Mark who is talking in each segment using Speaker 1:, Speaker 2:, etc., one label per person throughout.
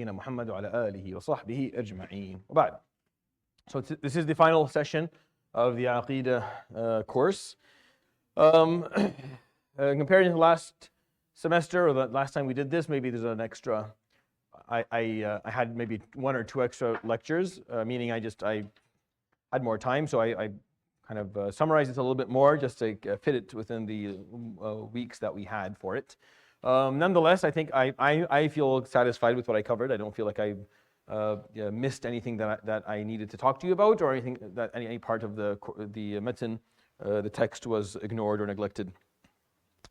Speaker 1: Muhammad wa ala alihi wa sahbihi ajma'een. Wa So this is the final session of the Aqidah course. Comparing to the last semester or the last time we did this, maybe there's an extra. I had maybe one or two extra lectures, meaning I had more time, so I kind of summarized it a little bit more just to fit it within the weeks that we had for it. Nonetheless, I think I feel satisfied with what I covered. I don't feel like I missed anything that I needed to talk to you about, or anything that any part of the metin, the text was ignored or neglected.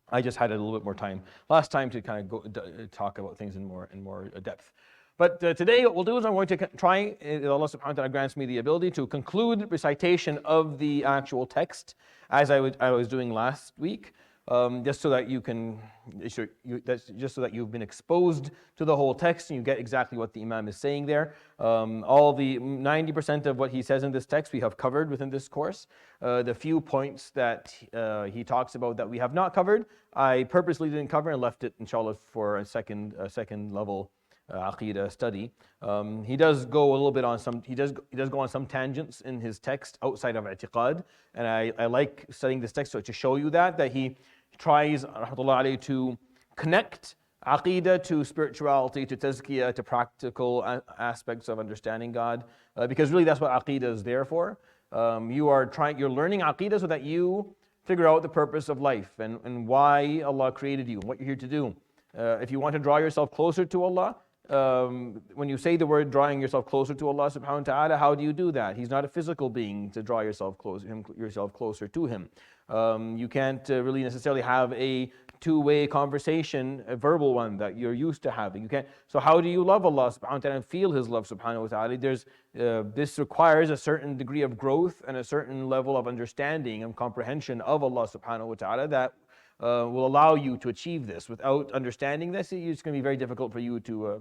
Speaker 1: I just had a little bit more time last time to kind of talk about things in more depth. But today what we'll do is I'm going to try, Allah subhanahu wa ta'ala grants me the ability to conclude recitation of the actual text as I was doing last week. Just so that you've been exposed to the whole text and you get exactly what the Imam is saying there. All the 90% of what he says in this text we have covered within this course. The few points that he talks about that we have not covered, I purposely didn't cover and left it, inshallah, for a second level Aqidah study. He does go a little bit on some. He does go on some tangents in his text outside of i'tiqad, and I like studying this text to show you that he tries, rahmatullah alayhi, to connect Aqidah to spirituality, to tazkiyah, to practical aspects of understanding God, because really that's what Aqidah is there for. You're learning Aqidah so that you figure out the purpose of life and why Allah created you, what you're here to do. If you want to draw yourself closer to Allah, when you say the word drawing yourself closer to Allah subhanahu wa ta'ala, how do you do that? He's not a physical being to draw yourself closer to Him. You can't really necessarily have a two-way conversation, a verbal one that you're used to having. You can't. So how do you love Allah subhanahu wa ta'ala and feel His love subhanahu wa ta'ala? This requires a certain degree of growth and a certain level of understanding and comprehension of Allah subhanahu wa ta'ala that will allow you to achieve this. Without understanding this, it's going to be very difficult for you to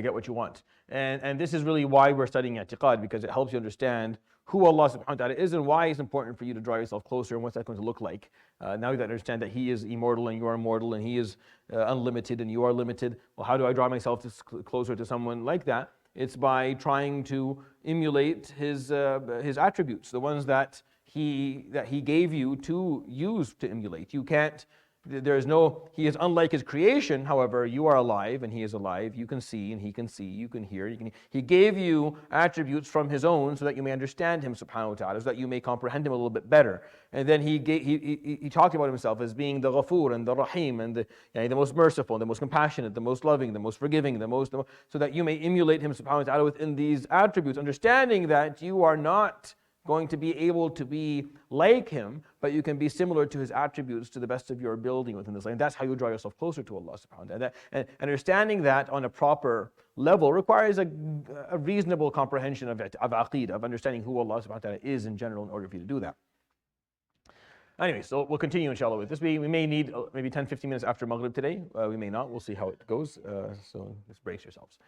Speaker 1: get what you want. And this is really why we're studying i'tiqad, because it helps you understand who Allah subhanahu wa ta'ala is and why it's important for you to draw yourself closer and what's that going to look like. Now you understand that He is immortal and you are mortal, and He is unlimited and you are limited. Well, how do I draw myself closer to someone like that? It's by trying to emulate His attributes, the ones that He gave you to use to emulate. You can't. He is unlike His creation. However, you are alive and He is alive. You can see and He can see. You can hear. He gave you attributes from His own so that you may understand Him subhanahu wa ta'ala, so that you may comprehend Him a little bit better. And then He talked about Himself as being the Ghafoor and the Rahim and the most merciful, the most compassionate, the most loving, the most forgiving, so that you may emulate Him subhanahu wa ta'ala within these attributes, understanding that you are not going to be able to be like Him, but you can be similar to His attributes to the best of your ability within this life. And that's how you draw yourself closer to Allah subhanahu wa ta'ala. And understanding that on a proper level requires a reasonable comprehension of aqeedah, of understanding who Allah subhanahu wa ta'ala is in general in order for you to do that. Anyway, so we'll continue inshallah with this. We may need maybe 10-15 minutes after Maghrib today. We may not. We'll see how it goes. So just brace yourselves.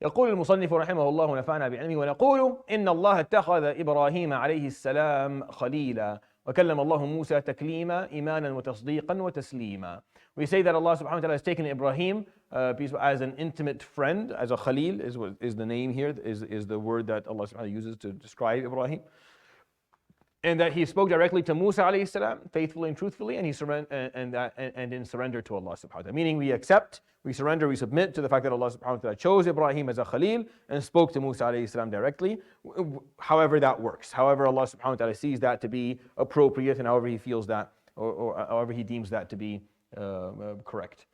Speaker 1: يقول المصنف رحمه الله ونفعنا بعلمه ونقول إن الله اتخذ إبراهيم عليه السلام خليلا وكلم الله موسى تكليما إيمانا وتصديقا وتسليما. We say that Allah subhanahu wa ta'ala has taken Ibrahim as an intimate friend, as a Khalil is the name here, is the word that Allah subhanahu wa ta'ala uses to describe Ibrahim. And that He spoke directly to Musa alayhi salam, faithfully and truthfully, and in surrender to Allah subhanahu wa ta'ala. Meaning we accept, we surrender, we submit to the fact that Allah subhanahu wa ta'ala chose Ibrahim as a Khalil and spoke to Musa alayhi salam directly, however that works. However Allah subhanahu wa ta'ala sees that to be appropriate, and however He feels that, or however He deems that to be correct.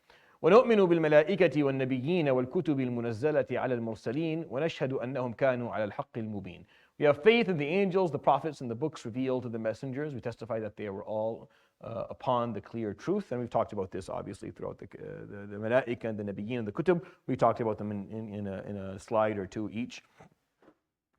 Speaker 1: ونؤمن بالملائكة والنبيين والكتب المنزلة على المرسلين ونشهد أنهم كانوا على الحق المبين. We have faith in the angels, the prophets, and the books revealed to the messengers. We testify that they were all upon the clear truth. And we've talked about this obviously throughout the Malaika and the Nabiyyin and the Kutub. We talked about them in a slide or two each.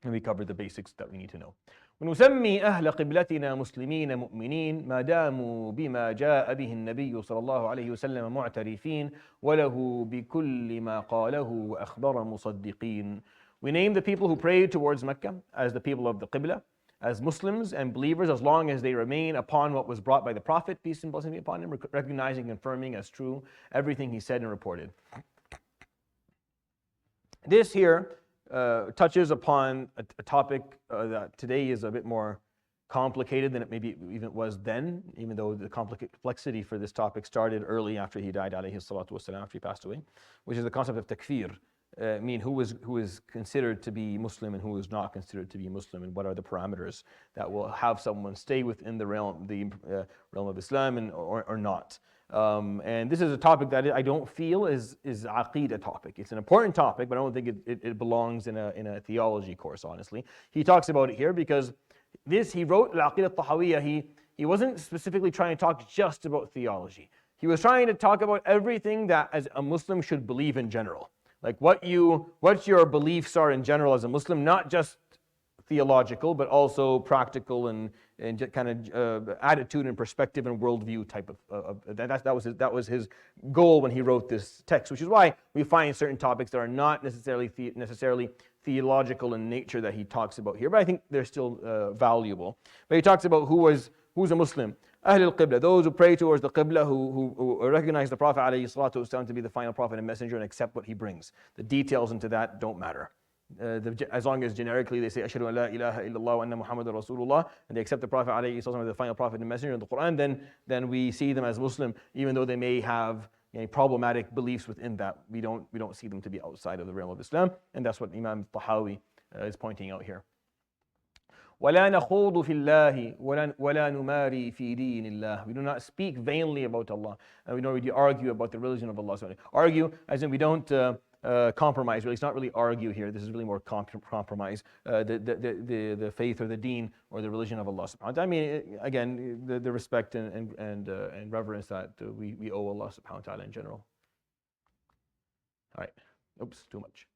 Speaker 1: And we covered the basics that we need to know. ونسمي أهل قبلتنا مسلمين مؤمنين ما داموا بما جاء به النبي صلى الله عليه وسلم معترفين وله بكل ما قاله وأخبر مصدقين. We name the people who prayed towards Mecca as the people of the Qibla, as Muslims and believers, as long as they remain upon what was brought by the Prophet, peace and blessing be upon him, recognizing and confirming as true everything he said and reported. This here touches upon a topic that today is a bit more complicated than it maybe even was then, even though the complexity for this topic started early after he died, alayhi salatu wasalam, after he passed away, which is the concept of takfir. Mean who is considered to be Muslim and who is not considered to be Muslim, and what are the parameters that will have someone stay within the realm of Islam or not. And this is a topic that I don't feel is aqeedah topic. It's an important topic, but I don't think it belongs in a theology course, honestly. He talks about it here because he wrote Al-Aqidah Al-Tahawiyya, he wasn't specifically trying to talk just about theology. He was trying to talk about everything that as a Muslim should believe in general. Like what your beliefs are in general as a Muslim, not just theological, but also practical and kind of attitude and perspective and worldview type of that was his goal when he wrote this text, which is why we find certain topics that are not necessarily theological in nature that he talks about here, but I think they're still valuable. But he talks about who's a Muslim. Ahl al-Qibla, those who pray towards the Qibla, who recognize the Prophet ﷺ to be the final prophet and messenger and accept what he brings. The details into that don't matter. As long as generically they say, Ashhadu an la ilaha illallah wa anna Muhammadan Rasulullah, and they accept the Prophet ﷺ as the final prophet and messenger in the Quran, then we see them as Muslim, even though they may have problematic beliefs within that. We don't see them to be outside of the realm of Islam, and that's what Imam Tahawi is pointing out here. وَلَا نَخُوضُ فِي اللَّهِ وَلَا نُمَارِي فِي دِينِ اللَّهِ. We do not speak vainly about Allah, and we don't really argue about the religion of Allah. Argue, as in we don't compromise. Really, it's not really argue here. This is really more compromise. The faith or the deen or the religion of Allah subhanahu wa ta'ala. I mean, again, the respect and reverence that we owe Allah subhanahu wa ta'ala in general. All right. Oops, too much.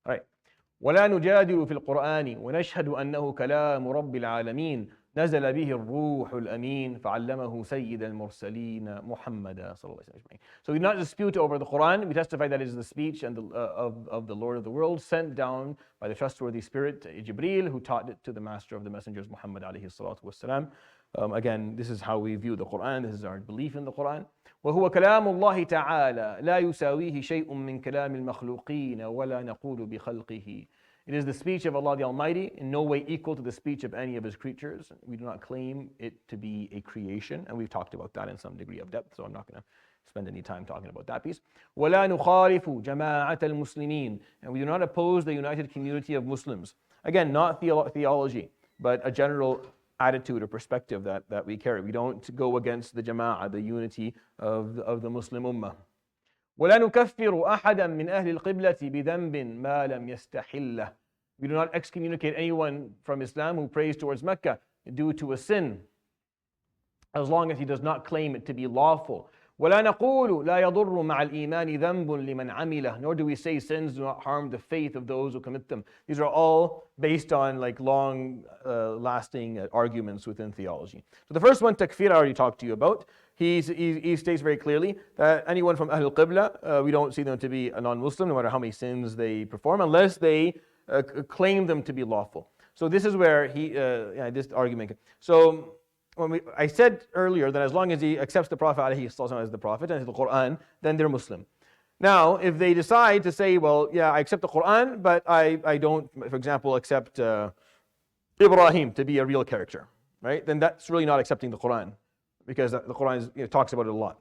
Speaker 1: All right. ولا نجادل في القرآن ونشهد أنه كلام رب العالمين نزل به الروح الأمين فعلمه سيد المرسلين محمد صلى الله عليه وسلم. So we do not dispute over the Quran. We testify that it is the speech of the Lord of the world, sent down by the trustworthy spirit Jibreel, who taught it to the master of the messengers Muhammad alayhi salatu wasalam. Again, this is how we view the Quran. This is our belief in the Quran. وهو كلام الله تعالى لا يساويه شيء من كلام المخلوقين ولا نقول بخلقه. It is the speech of Allah the Almighty, in no way equal to the speech of any of His creatures. We do not claim it to be a creation, and we've talked about that in some degree of depth, so I'm not going to spend any time talking about that piece. ولا نخالف جماعة المسلمين. And we do not oppose the united community of Muslims. Again, not theology, but a general attitude or perspective that we carry. We don't go against the jama'ah, the unity of the Muslim ummah. ولا نكفر أحدا من أهل القبلة بذنب ما لم يستحله. We do not excommunicate anyone from Islam who prays towards Mecca due to a sin, as long as he does not claim it to be lawful. ولا نقول لا يضر مع الإيمان ذنب لمن عمله. Nor do we say sins do not harm the faith of those who commit them. These are all based on long lasting arguments within theology. So the first one, takfir, I already talked to you about. He states very clearly that anyone from Ahl al-Qibla, we don't see them to be a non-Muslim, no matter how many sins they perform, unless they claim them to be lawful. So this is where this argument. So I said earlier that as long as he accepts the Prophet ﷺ as the Prophet and the Quran, then they're Muslim. Now, if they decide to say, well, yeah, I accept the Quran, but I don't, for example, accept Ibrahim to be a real character, right? Then that's really not accepting the Quran, because the Quran talks about it a lot.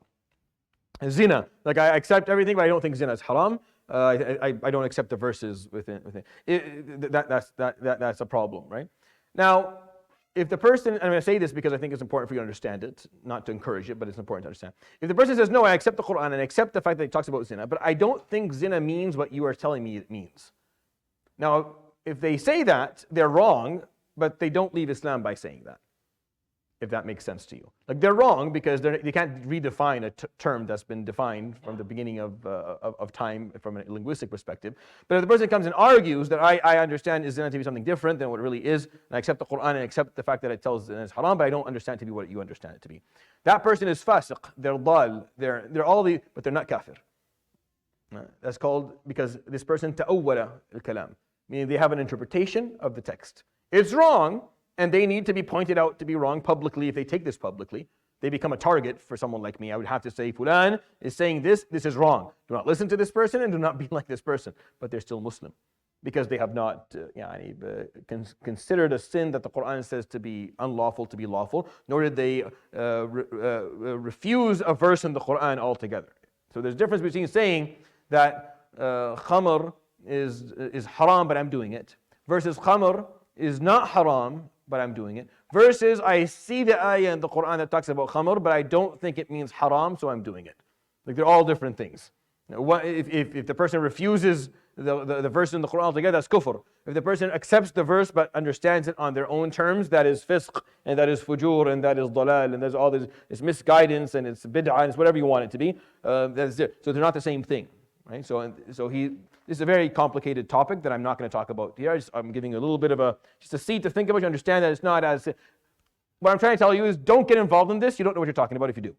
Speaker 1: Zina, I accept everything, but I don't think zina is haram. I don't accept the verses within that's a problem, right? Now, if the person, and I'm going to say this because I think it's important for you to understand it, not to encourage it, but it's important to understand. If the person says, no, I accept the Quran and I accept the fact that it talks about zina, but I don't think zina means what you are telling me it means. Now, if they say that, they're wrong, but they don't leave Islam by saying that, if that makes sense to you. They're wrong because they can't redefine a term that's been defined from the beginning of time from a linguistic perspective. But if the person comes and argues that I understand zina to be something different than what it really is, and I accept the Quran and accept the fact that it tells zina is haram, but I don't understand it to be what you understand it to be. That person is fasiq, they're dal, they're all the, but they're not kafir. That's called, because this person ta'awwala al-kalam, meaning they have an interpretation of the text. It's wrong, and they need to be pointed out to be wrong publicly if they take this publicly. they become a target for someone like me. I would have to say, Fulan is saying this is wrong. Do not listen to this person and do not be like this person. But they're still Muslim because they have not considered a sin that the Quran says to be unlawful to be lawful, nor did they refuse a verse in the Quran altogether. So there's a difference between saying that khamr is haram, but I'm doing it, versus khamr is not haram, but I'm doing it, versus I see the ayah in the Quran that talks about khamr, but I don't think it means haram, so I'm doing it. Like they're all different things. If the person refuses the verse in the Quran altogether, that's kufr. If the person accepts the verse but understands it on their own terms, that is fisq, and that is fujur, and that is dalal, and there's all this, it's misguidance, and it's bid'ah, and it's whatever you want it to be. That's it. So they're not the same thing, right? So this is a very complicated topic that I'm not going to talk about here. I'm giving you a little bit of just a seed to think about. You understand that it's not as. What I'm trying to tell you is, don't get involved in this. You don't know what you're talking about if you do.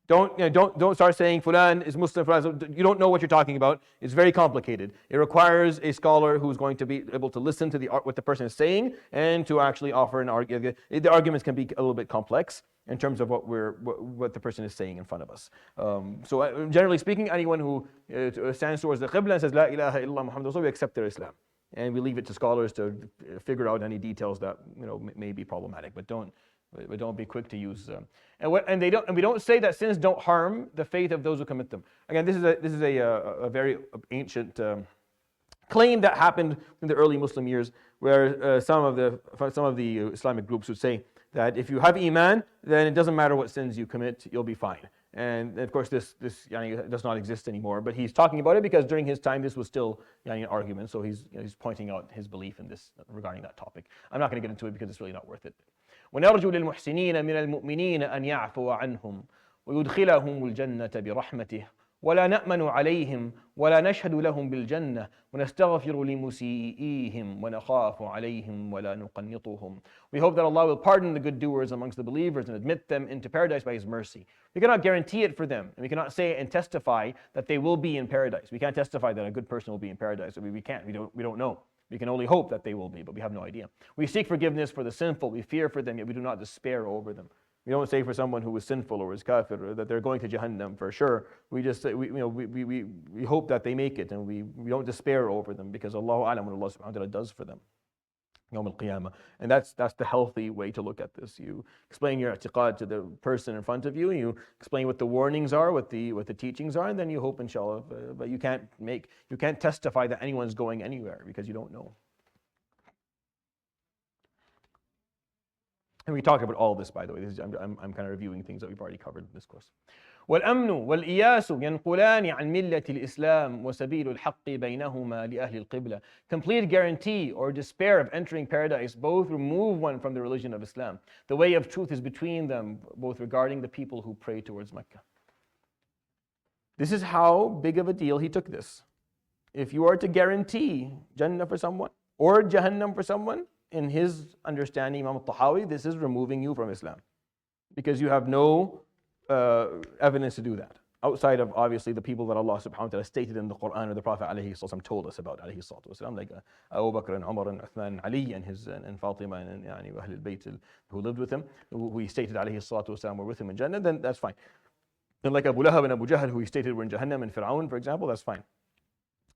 Speaker 1: Don't start saying Fulan is Muslim. You don't know what you're talking about. It's very complicated. It requires a scholar who's going to be able to listen to what the person is saying and to actually offer an argument. The arguments can be a little bit complex in terms of what the person is saying in front of us. So generally speaking, anyone who stands towards the Qibla and says La ilaha illallah Muhammad Rasul, we accept their Islam, and we leave it to scholars to figure out any details that may be problematic. But don't be quick to use. And we don't say that sins don't harm the faith of those who commit them. Again, this is a very ancient claim that happened in the early Muslim years, where some of the Islamic groups would say that if you have iman, then it doesn't matter what sins you commit, you'll be fine. And of course, this does not exist anymore. But he's talking about it because during his time, this was still an argument. So he's pointing out his belief in this regarding that topic. I'm not going to get into it because it's really not worth it. ونرجو للمحسنين من المؤمنين أن يعفو عنهم ويدخلهم الجنة برحمته ولا نأمن عليهم ولا نشهد لهم بالجنة ونستغفر لمسيئيهم ونخاف عليهم ولا نقنطهم. We hope that Allah will pardon the good doers amongst the believers and admit them into paradise by His mercy. We cannot guarantee it for them, and we cannot say and testify that they will be in paradise. We can't testify that a good person will be in paradise. We can't. We don't know. We can only hope that they will be, but we have no idea. We seek forgiveness for the sinful. We fear for them, yet we do not despair over them. We don't say for someone who is sinful or is kafir that they're going to Jahannam for sure. We just say, we hope that they make it, and we don't despair over them, because Allahu A'lam what Allah subhanahu wa ta'ala does for them. Yawm al-Qiyamah. And that's the healthy way to look at this. You explain your i'tiqad to the person in front of you, and you explain what the warnings are, what the teachings are, and then you hope, inshallah. But you can't testify that anyone's going anywhere because you don't know. And we talk about all this, by the way. I'm kind of reviewing things that we've already covered in this course. والأمن والإياس ينقلان عن ملة الإسلام وسبيل الحق بينهما لأهل القبلة. Complete guarantee or despair of entering paradise both remove one from the religion of Islam. The way of truth is between them, both regarding the people who pray towards Mecca. This is how big of a deal he took this. If you are to guarantee Jannah for someone or Jahannam for someone, in his understanding, Imam al-Tahawi, this is removing you from Islam, because you have no evidence to do that, outside of obviously the people that Allah subhanahu wa ta'ala stated in the Quran, or the Prophet alayhi sallam told us about, alayhi salatu wasalam, like Abu Bakr and Umar and Uthman and Ali and Fatima and Ahl al-Bayt who lived with him, who he stated alayhi salatu wasalam were with him in Jannah, then that's fine. And like Abu Lahab and Abu Jahl, who he stated were in Jahannam, and Fir'aun, for example, that's fine.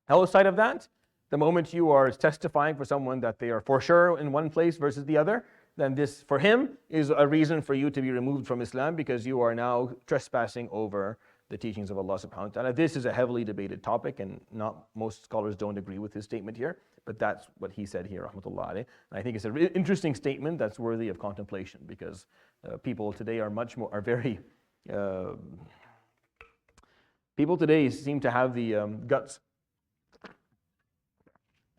Speaker 1: Outside of that, the moment you are testifying for someone that they are for sure in one place versus the other, then this, for him, is a reason for you to be removed from Islam, because you are now trespassing over the teachings of Allah subhanahu wa ta'ala. This is a heavily debated topic, and not most scholars don't agree with his statement here, but that's what he said here, rahmatullah alayh. And I think it's an interesting statement that's worthy of contemplation, because people today people today seem to have the guts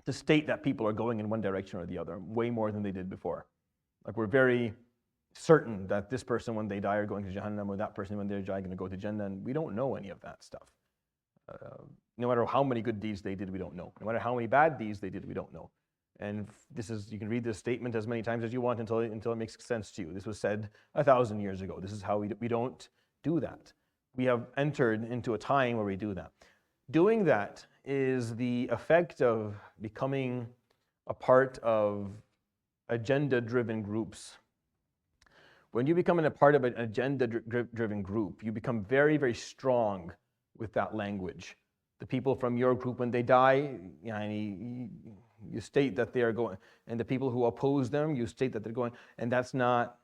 Speaker 1: to state that people are going in one direction or the other, way more than they did before. Like, we're very certain that this person, when they die, are going to Jahannam, or that person, when they die, are going to go to Jannah, and we don't know any of that stuff. No matter how many good deeds they did, we don't know. No matter how many bad deeds they did, we don't know. And you can read this statement as many times as you want until it makes sense to you. This was said 1,000 years ago. This is how we don't do that. We have entered into a time where we do that. Doing that is the effect of becoming a part of agenda-driven groups When you become a part of an agenda-driven group, you become very, very strong with that language. The people from your group, when they die, you state that they are going, and the people who oppose them, you state that they're going, and that's not,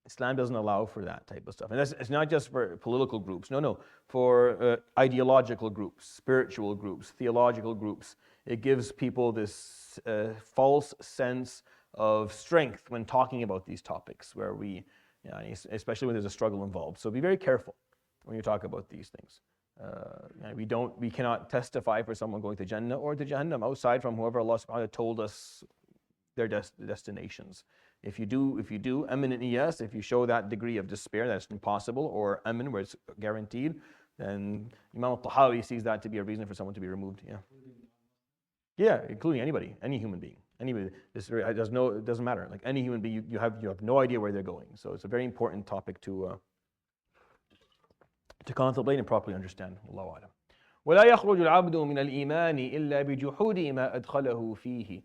Speaker 1: Islam doesn't allow for that type of stuff. And it's not just for political groups, no, for ideological groups, spiritual groups, theological groups. It gives people this false sense of strength when talking about these topics, where we, especially when there's a struggle involved. So be very careful when you talk about these things. We cannot testify for someone going to Jannah or to Jahannam outside from whoever Allah subhanahu wa ta'ala told us their destinations. If you do, eminently yes. If you show that degree of despair that's impossible, or amin where it's guaranteed, then Imam al-Tahawi sees that to be a reason for someone to be removed. Yeah, including anybody, any human being. Anybody, it doesn't matter. Like any human being, you have no idea where they're going. So it's a very important topic to contemplate and properly understand. Allahu a'lam. ولا يخرج العبد من الإيمان إلا بجحود ما أدخله فيه.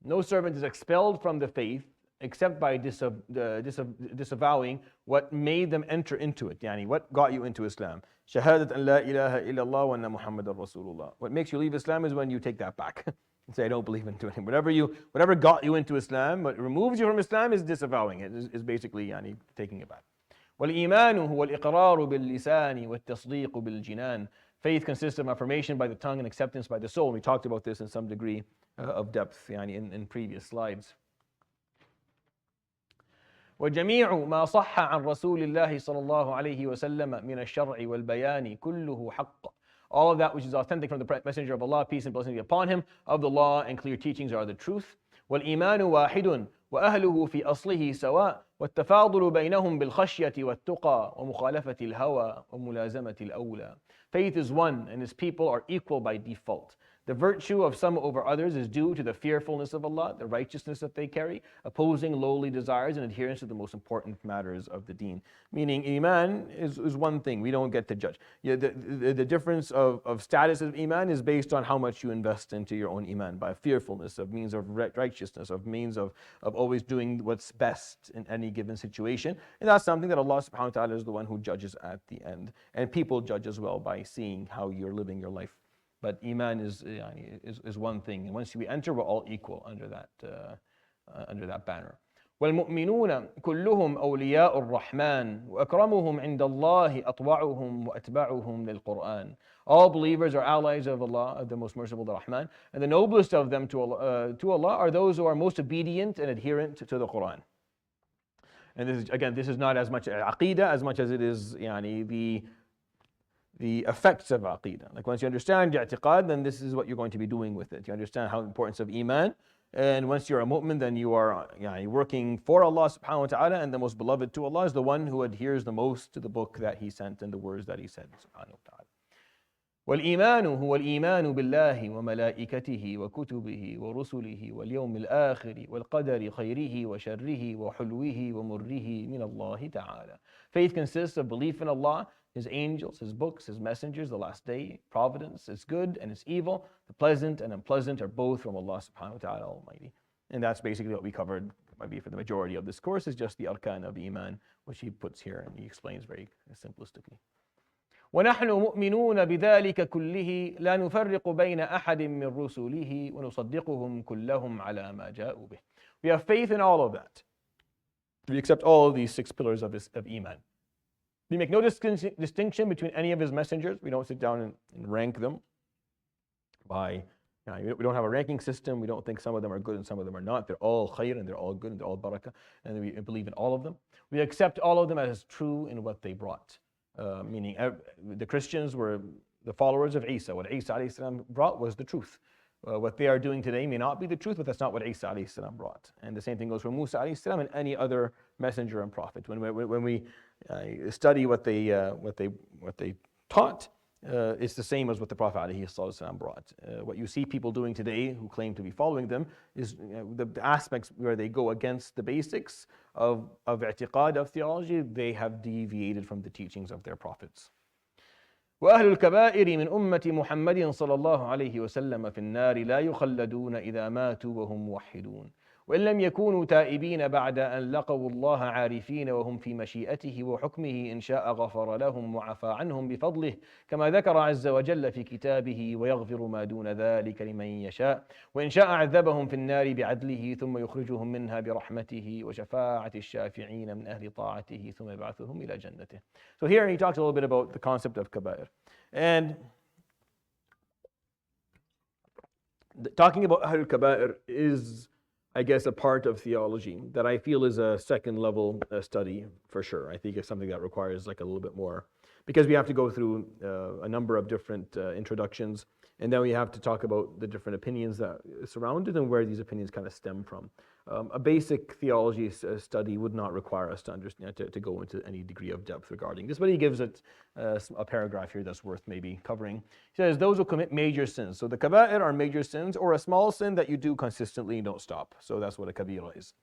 Speaker 1: No servant is expelled from the faith except by disavowing what made them enter into it. Yani, what got you into Islam? Shahadat an la ilaha illallah wa anna Muhammadan Rasulullah. What makes you leave Islam is when you take that back and say, I don't believe into it. Whatever got you into Islam, what removes you from Islam is disavowing it, is basically taking it back. والإيمان هو الإقرار باللسان والتصديق بالجنان. Faith consists of affirmation by the tongue and acceptance by the soul. We talked about this in some degree of depth in previous slides. وجميع ما صح عن رسول الله صلى الله عليه وسلم من الشرع والبيان كله حق. All of that which is authentic from the Messenger of Allah, peace and blessing be upon him, of the law and clear teachings are the truth. والإيمان واحد وأهله في أصله سواء والتفاضل بينهم بالخشية والتقى ومخالفة الهوى وملازمة الأولى. Faith is one and his people are equal by default. The virtue of some over others is due to the fearfulness of Allah, the righteousness that they carry, opposing lowly desires and adherence to the most important matters of the deen. Meaning Iman is one thing, we don't get to judge. The difference of status of Iman is based on how much you invest into your own Iman, by fearfulness, of means of righteousness, of means of always doing what's best in any given situation. And that's something that Allah subhanahu wa ta'ala is the one who judges at the end. And people judge as well by seeing how you're living your life. But Iman is one thing, and once we enter, we're all equal under that banner. والمؤمنون كلهم أولياء الرحمن وأكرمهم عند الله أطوعهم وأتبعهم للقرآن. All believers are allies of Allah, of the most merciful, the Rahman, and the noblest of them to Allah are those who are most obedient and adherent to the Quran. And this is not as much aqeedah as much as it is the effects of aqeedah. Like once you understand i'tiqad, then this is what you're going to be doing with it. You understand how importance of iman, and once you're a mu'min, then you are working for Allah subhanahu wa ta'ala, and the most beloved to Allah is the one who adheres the most to the book that He sent and the words that He said subhanahu wa ta'ala. والإيمان هو الإيمان بالله وملائكته وكتبه ورسله واليوم الآخر والقدر خيره وشره وحلوه ومره من الله تعالى. Faith consists of belief in Allah, His angels, His books, His messengers, the last day, providence, it's good and it's evil, the pleasant and unpleasant are both from Allah subhanahu wa ta'ala Almighty. And that's basically what we covered, maybe for the majority of this course, is just the arkan of Iman, which he puts here and he explains very simplistically. ونحن مؤمنون بذلك كله لا نفرق بين أحد من رسله ونصدقهم كلهم على ما جاءوا به. We have faith in all of that. We accept all of these 6 pillars of Iman. We make no distinction between any of His messengers. We don't sit down and rank them by, we don't have a ranking system. We don't think some of them are good and some of them are not. They're all khair and they're all good and they're all barakah. And we believe in all of them. We accept all of them as true in what they brought. Meaning the Christians were the followers of Isa. What Isa alayhi salam brought was the truth. What they are doing today may not be the truth, but that's not what Isa alayhi salam brought. And the same thing goes for Musa alayhi salam and any other messenger and prophet. When we study what they taught, it's the same as what the Prophet ﷺ brought. What you see people doing today who claim to be following them is the aspects where they go against the basics of i'tiqad, of theology. They have deviated from the teachings of their prophets. وأهل الكبائر من أمة محمد صلى الله عليه وسلم في النار لا يخلدون إذا ماتوا وهم موحدون. وإن لم يكونوا تائبين بعد أن لقوا الله عارفين وهم في مشيئته وحكمه إن شاء غفر لهم وعفى عنهم بفضله كما ذكر عز وجل في كتابه ويغفر ما دون ذلك لمن يشاء وإن شاء عذبهم في النار بعدله ثم يخرجهم منها برحمته وشفاعة الشافعين من أهل طاعته ثم يبعثهم إلى جنته. So here he talks a little bit about the concept of kaba'ir. And talking about Ahlul Kaba'ir is, I guess, a part of theology that I feel is a second level study for sure. I think it's something that requires like a little bit more, because we have to go through a number of different introductions, and then we have to talk about the different opinions that surround it and where these opinions kind of stem from. A basic theology study would not require us to understand, to go into any degree of depth regarding this, but he gives it a paragraph here that's worth maybe covering. He says, those who commit major sins. So the kaba'ir are major sins, or a small sin that you do consistently and don't stop. So that's what a kabira is.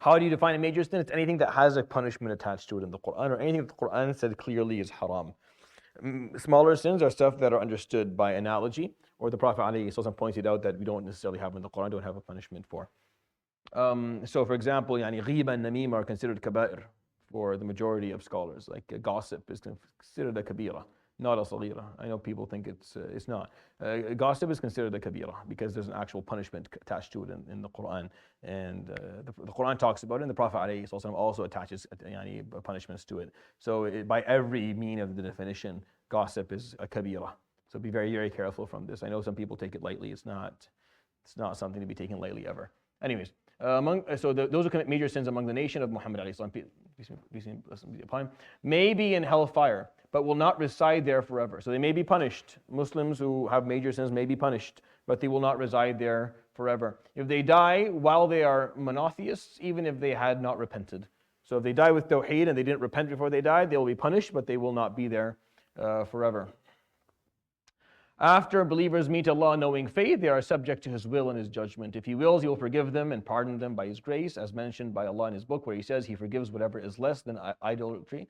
Speaker 1: How do you define a major sin? It's anything that has a punishment attached to it in the Quran, or anything that the Quran said clearly is haram. Smaller sins are stuff that are understood by analogy, or the Prophet ﷺ pointed out that we don't necessarily have in the Quran, don't have a punishment for. So for example, ghiba and namima are considered kaba'ir for the majority of scholars. Like gossip is considered a kabira, not a saghira. I know people think it's not. Gossip is considered a kabira because there's an actual punishment attached to it in the Quran. And the Quran talks about it, and the Prophet ﷺ also attaches punishments to it. So by every mean of the definition, gossip is a kabira. So be very, very careful from this. I know some people take it lightly. It's not something to be taken lightly ever. Anyways, those who commit major sins among the nation of Muhammad may be in hellfire, but will not reside there forever. So they may be punished. Muslims who have major sins may be punished, but they will not reside there forever. If they die while they are monotheists, even if they had not repented. So if they die with tawheed and they didn't repent before they died, they will be punished, but they will not be there forever. After believers meet Allah knowing faith, they are subject to His will and His judgment. If He wills, He will forgive them and pardon them by His grace, as mentioned by Allah in His book, where He says He forgives whatever is less than idolatry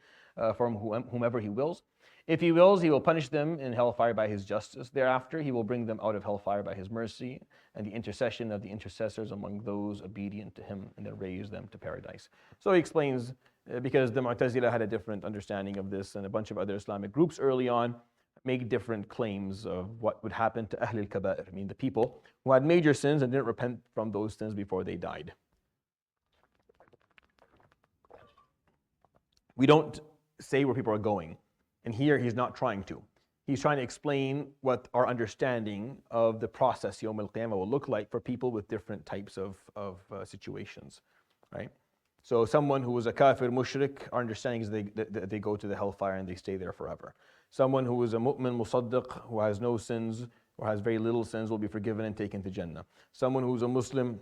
Speaker 1: from whomever He wills. If He wills, He will punish them in hellfire by His justice. Thereafter, He will bring them out of hellfire by His mercy and the intercession of the intercessors among those obedient to Him, and then raise them to paradise. So he explains, because the Mu'tazila had a different understanding of this, and a bunch of other Islamic groups early on make different claims of what would happen to Ahlul Kaba'ir. I mean, the people who had major sins and didn't repent from those sins before they died. We don't say where people are going. And here he's not trying to. He's trying to explain what our understanding of the process Yawm al-Qiyamah will look like for people with different types of situations, right? So someone who was a kafir mushrik, our understanding is they go to the hellfire and they stay there forever. Someone who is a mu'min musaddiq, who has no sins or has very little sins, will be forgiven and taken to Jannah. Someone who's a Muslim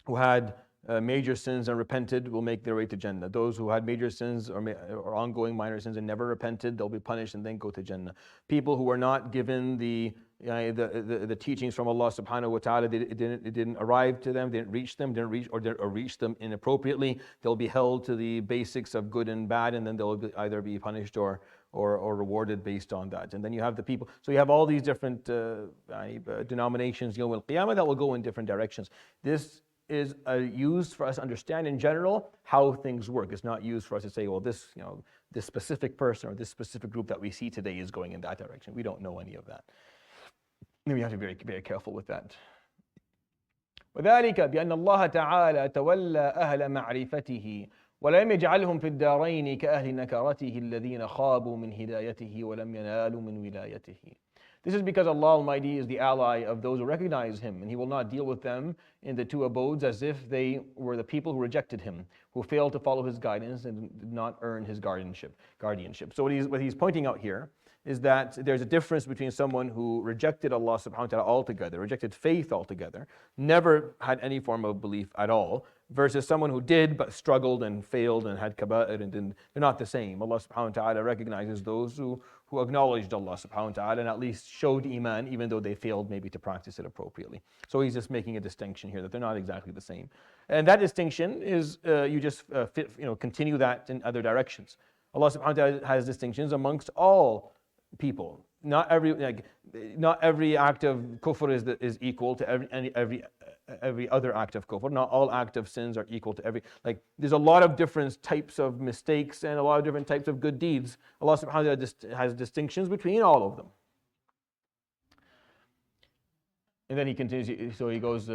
Speaker 1: who had major sins and repented will make their way to Jannah. Those who had major sins or ongoing minor sins and never repented, they'll be punished and then go to Jannah. People who were not given the teachings from Allah subhanahu wa ta'ala, it didn't arrive to them, didn't reach them inappropriately, they'll be held to the basics of good and bad, and then they'll either be punished or rewarded based on that. And then you have the people, so you have all these different denominations, Yawm al-Qiyamah, that will go in different directions. This is used for us to understand in general how things work. It's not used for us to say, well, this specific person or this specific group that we see today is going in that direction. We don't know any of that. And we have to be very, very careful with that. وذلك بأن الله تعالى تولى أهل معرفته ولم يجعلهم في الدارين كأهل نكرته الذين خابوا من هدايته ولم ينالوا من ولايته. This is because Allah Almighty is the ally of those who recognize Him, and He will not deal with them in the two abodes as if they were the people who rejected Him, who failed to follow His guidance and did not earn His guardianship. So what he's pointing out here is that there's a difference between someone who rejected Allah subhanahu wa ta'ala altogether, rejected faith altogether, never had any form of belief at all, versus someone who did but struggled and failed and had kaba'ir and didn't. They're not the same. Allah subhanahu wa ta'ala recognizes those who acknowledged Allah subhanahu wa ta'ala and at least showed iman, even though they failed maybe to practice it appropriately. So he's just making a distinction here that they're not exactly the same. And that distinction is, you just continue that in other directions. Allah subhanahu wa ta'ala has distinctions amongst all people. not every act of kufr is equal to every other act of kufr. Not all act of sins are equal to every, like, there's a lot of different types of mistakes and a lot of different types of good deeds. Allah subhanahu wa ta'ala has distinctions between all of them. And then he continues, so he goes,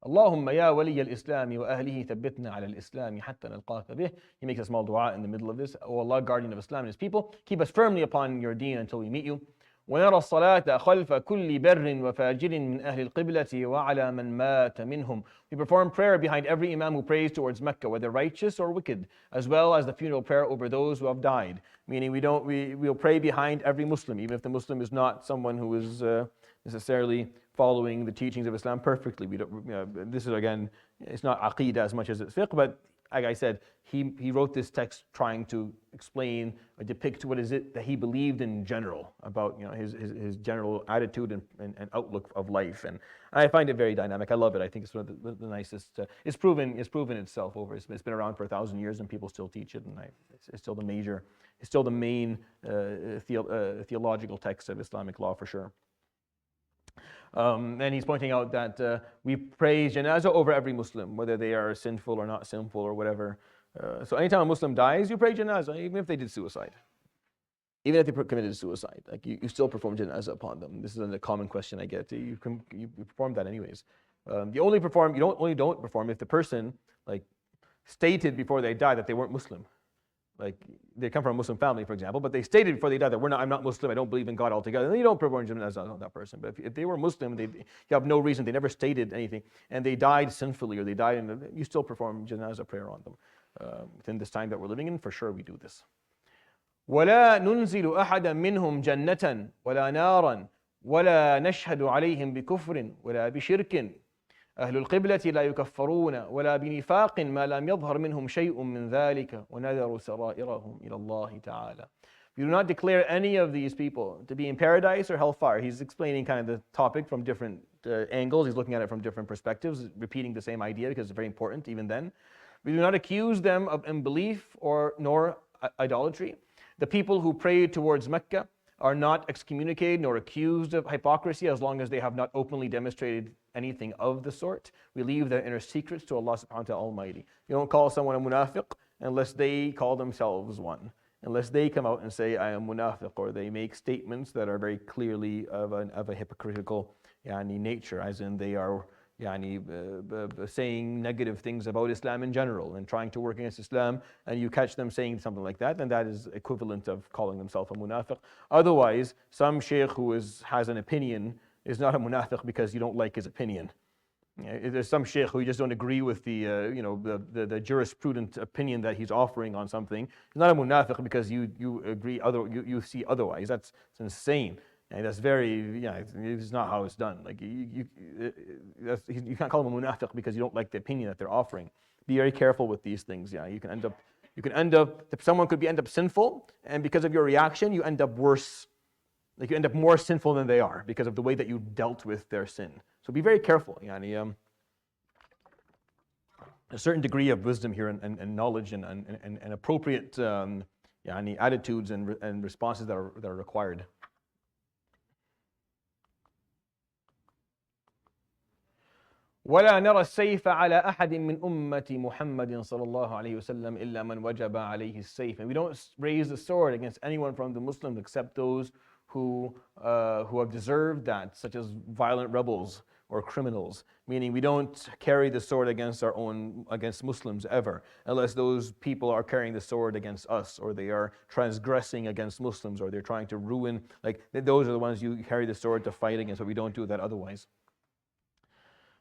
Speaker 1: Allahumma ya waliy al-Islam wa ahlihi thabbitna ala al-Islam hatta nalqaka bih. He makes a small dua in the middle of this. Oh Allah, guardian of Islam and his people, keep us firmly upon your deen until we meet you. ونرى الصلاة خلف كل بر وفاجر من أهل القبلة وعلى من مات منهم. We perform prayer behind every imam who prays towards Mecca, whether righteous or wicked, as well as the funeral prayer over those who have died. Meaning we'll pray behind every Muslim, even if the Muslim is not someone who is necessarily following the teachings of Islam perfectly. We don't, this is, again, it's not aqeedah as much as it's fiqh, but like I said, he wrote this text trying to explain or depict what is it that he believed in general about, his general attitude and outlook of life, and I find it very dynamic. I love it. I think it's one of the nicest. It's proven itself over. It's been around for 1,000 years, and people still teach it, and it's still the main theological text of Islamic law for sure. And he's pointing out that we praise janazah over every Muslim, whether they are sinful or not sinful or whatever. So anytime a Muslim dies, you pray janazah, even if they did suicide. Even if they committed suicide, like you still perform janazah upon them. This is a common question I get. You perform that anyways. You only don't perform if the person stated before they died that they weren't Muslim. Like they come from a Muslim family, for example, but they stated before they died that I'm not Muslim, I don't believe in God altogether. Then you don't perform janazah on that person. But if they were Muslim, you have no reason, they never stated anything, and they died sinfully, or they died, you still perform janazah prayer on them. Within this time that we're living in, for sure we do this. ولا ننزل أحدا منهم جنة ولا نارا ولا نشهد عليهم بكفر ولا بشرك. أهل القبلة لا يكفرون ولا بنفاق ما لم يظهر منهم شيء من ذلك ونذر سرائرهم إلى الله تعالى. We do not declare any of these people to be in paradise or hellfire. He's explaining kind of the topic from different angles. He's looking at it from different perspectives, repeating the same idea because it's very important even then. We do not accuse them of unbelief nor idolatry. The people who pray towards Mecca are not excommunicated nor accused of hypocrisy as long as they have not openly demonstrated anything of the sort. We leave their inner secrets to Allah subhanahu wa ta'ala Almighty. You don't call someone a munafiq unless they call themselves one. Unless they come out and say, I am munafiq, or they make statements that are very clearly of a hypocritical nature, as in they are saying negative things about Islam in general and trying to work against Islam, and you catch them saying something like that, then that is equivalent of calling themselves a munafiq. Otherwise, some sheikh who has an opinion is not a munafiq because you don't like his opinion. There's some sheikh who you just don't agree with the jurisprudent opinion that he's offering on something. He's not a munafiq because you agree you see otherwise. That's insane. And that's it's not how it's done. Like you can't call them a munafiq because you don't like the opinion that they're offering. Be very careful with these things. You can end up someone could end up sinful, and because of your reaction, you end up worse. Like you end up more sinful than they are because of the way that you dealt with their sin. So be very careful. A certain degree of wisdom here and knowledge and appropriate attitudes and responses that are required. ولا نرى السيف على أحد من أمة محمد صلى الله عليه وسلم إلا من وجب عليه السيف. And we don't raise the sword against anyone from the Muslims except those who have deserved that, such as violent rebels or criminals. Meaning we don't carry the sword against Muslims ever, unless those people are carrying the sword against us, or they are transgressing against Muslims, or they're trying to ruin. Like those are the ones you carry the sword to fight against, but we don't do that otherwise.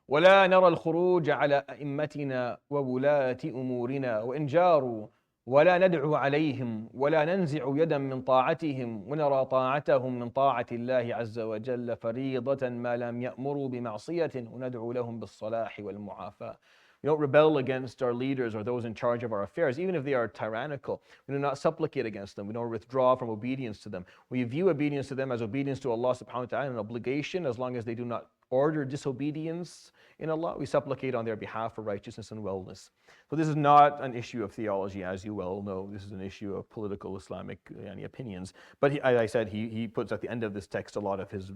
Speaker 1: ولا نرى الخروج على أئمتنا وولاة أمورنا وإن جاروا ولا ندعو عليهم ولا ننزع يدا من طاعتهم ونرى طاعتهم من طاعة الله عز وجل فريضة ما لم يأمروا بمعصية وندعو لهم بالصلاح والمعافاة. We don't rebel against our leaders or those in charge of our affairs, even if they are tyrannical. We do not supplicate against them. We don't withdraw from obedience to them. We view obedience to them as obedience to Allah subhanahu wa ta'ala, an obligation, as long as they do not order disobedience in Allah, we supplicate on their behalf for righteousness and wellness. So this is not an issue of theology, as you well know. This is an issue of political Islamic opinions. But as I said, he puts at the end of this text a lot of his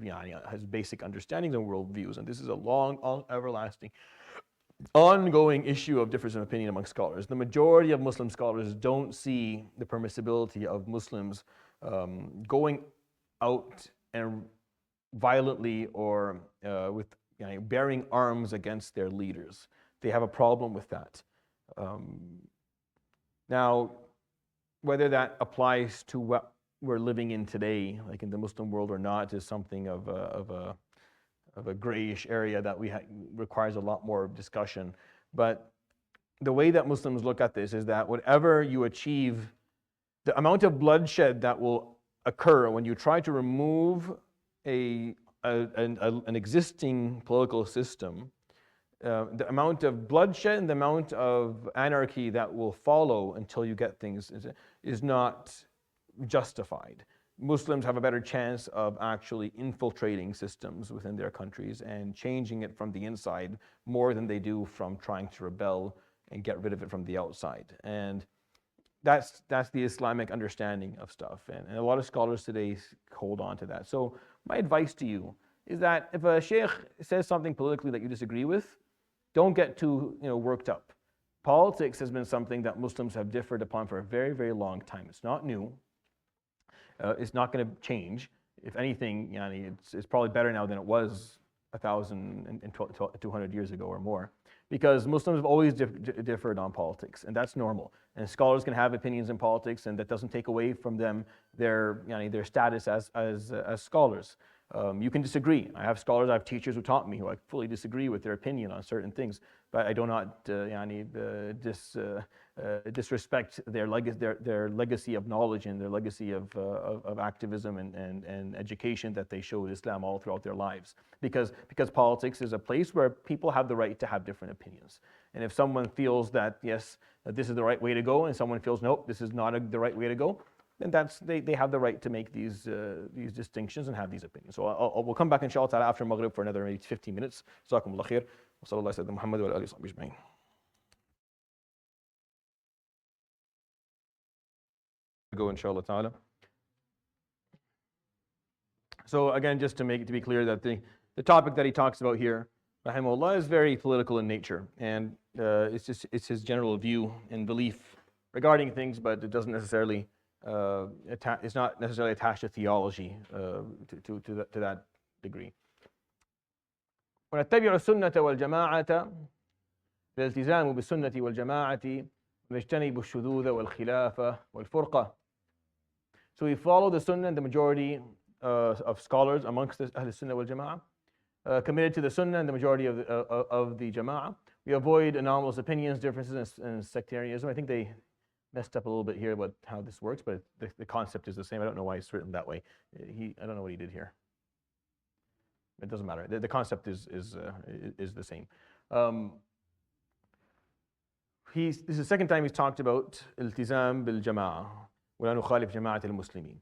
Speaker 1: basic understandings and worldviews. And this is a long, everlasting, ongoing issue of difference of opinion among scholars. The majority of Muslim scholars don't see the permissibility of Muslims going out and violently or with bearing arms against their leaders. They have a problem with that. Now, whether that applies to what we're living in today, like in the Muslim world or not, is something of a grayish area that requires a lot more discussion. But the way that Muslims look at this is that whatever you achieve, the amount of bloodshed that will occur when you try to remove an existing political system, the amount of bloodshed and the amount of anarchy that will follow until you get things is not justified. Muslims have a better chance of actually infiltrating systems within their countries and changing it from the inside more than they do from trying to rebel and get rid of it from the outside. And that's the Islamic understanding of stuff. And a lot of scholars today hold on to that. So my advice to you is that if a sheikh says something politically that you disagree with, don't get too worked up. Politics has been something that Muslims have differed upon for a very, very long time. It's not new. It's not going to change. If anything, it's probably better now than it was 1,200 years ago or more, because Muslims have always differed on politics, and that's normal. And scholars can have opinions in politics, and that doesn't take away from them their status as scholars. You can disagree. I have teachers who taught me who I fully disagree with their opinion on certain things, but I do not disrespect their legacy of knowledge and their legacy of activism and education that they showed Islam all throughout their lives. Because politics is a place where people have the right to have different opinions. And if someone feels that, yes, this is the right way to go, and someone feels, nope, this is not the right way to go, then they have the right to make these distinctions and have these opinions. So we'll come back inshallah ta'ala after Maghrib for another maybe 15 minutes. Jazakumullah khair. Wa sallallahu alayhi wa Muhammad wa alihi wa sahbihi ajma'in. Go inshallah ta'ala. So again, just to be clear that the topic that he talks about here, rahimahullah, is very political in nature, and it's his general view and belief regarding things, but it doesn't necessarily it's not necessarily attached to theology to that degree. ونتبع السنة والجماعة الالتزام بالسنة والجماعة ونجتنب الشذوذ والخلافة والفرقة. So we follow the Sunnah, and the majority of scholars amongst the Ahl Sunnah wal Jama'ah committed to the Sunnah, and the majority of the Jama'ah. We avoid anomalous opinions, differences, and sectarianism. I think they messed up a little bit here about how this works, but the concept is the same. I don't know why it's written that way. I don't know what he did here. It doesn't matter. The concept is the same. This is the second time he's talked about iltizam bil jama'ah. ولا نخالف جماعة المسلمين.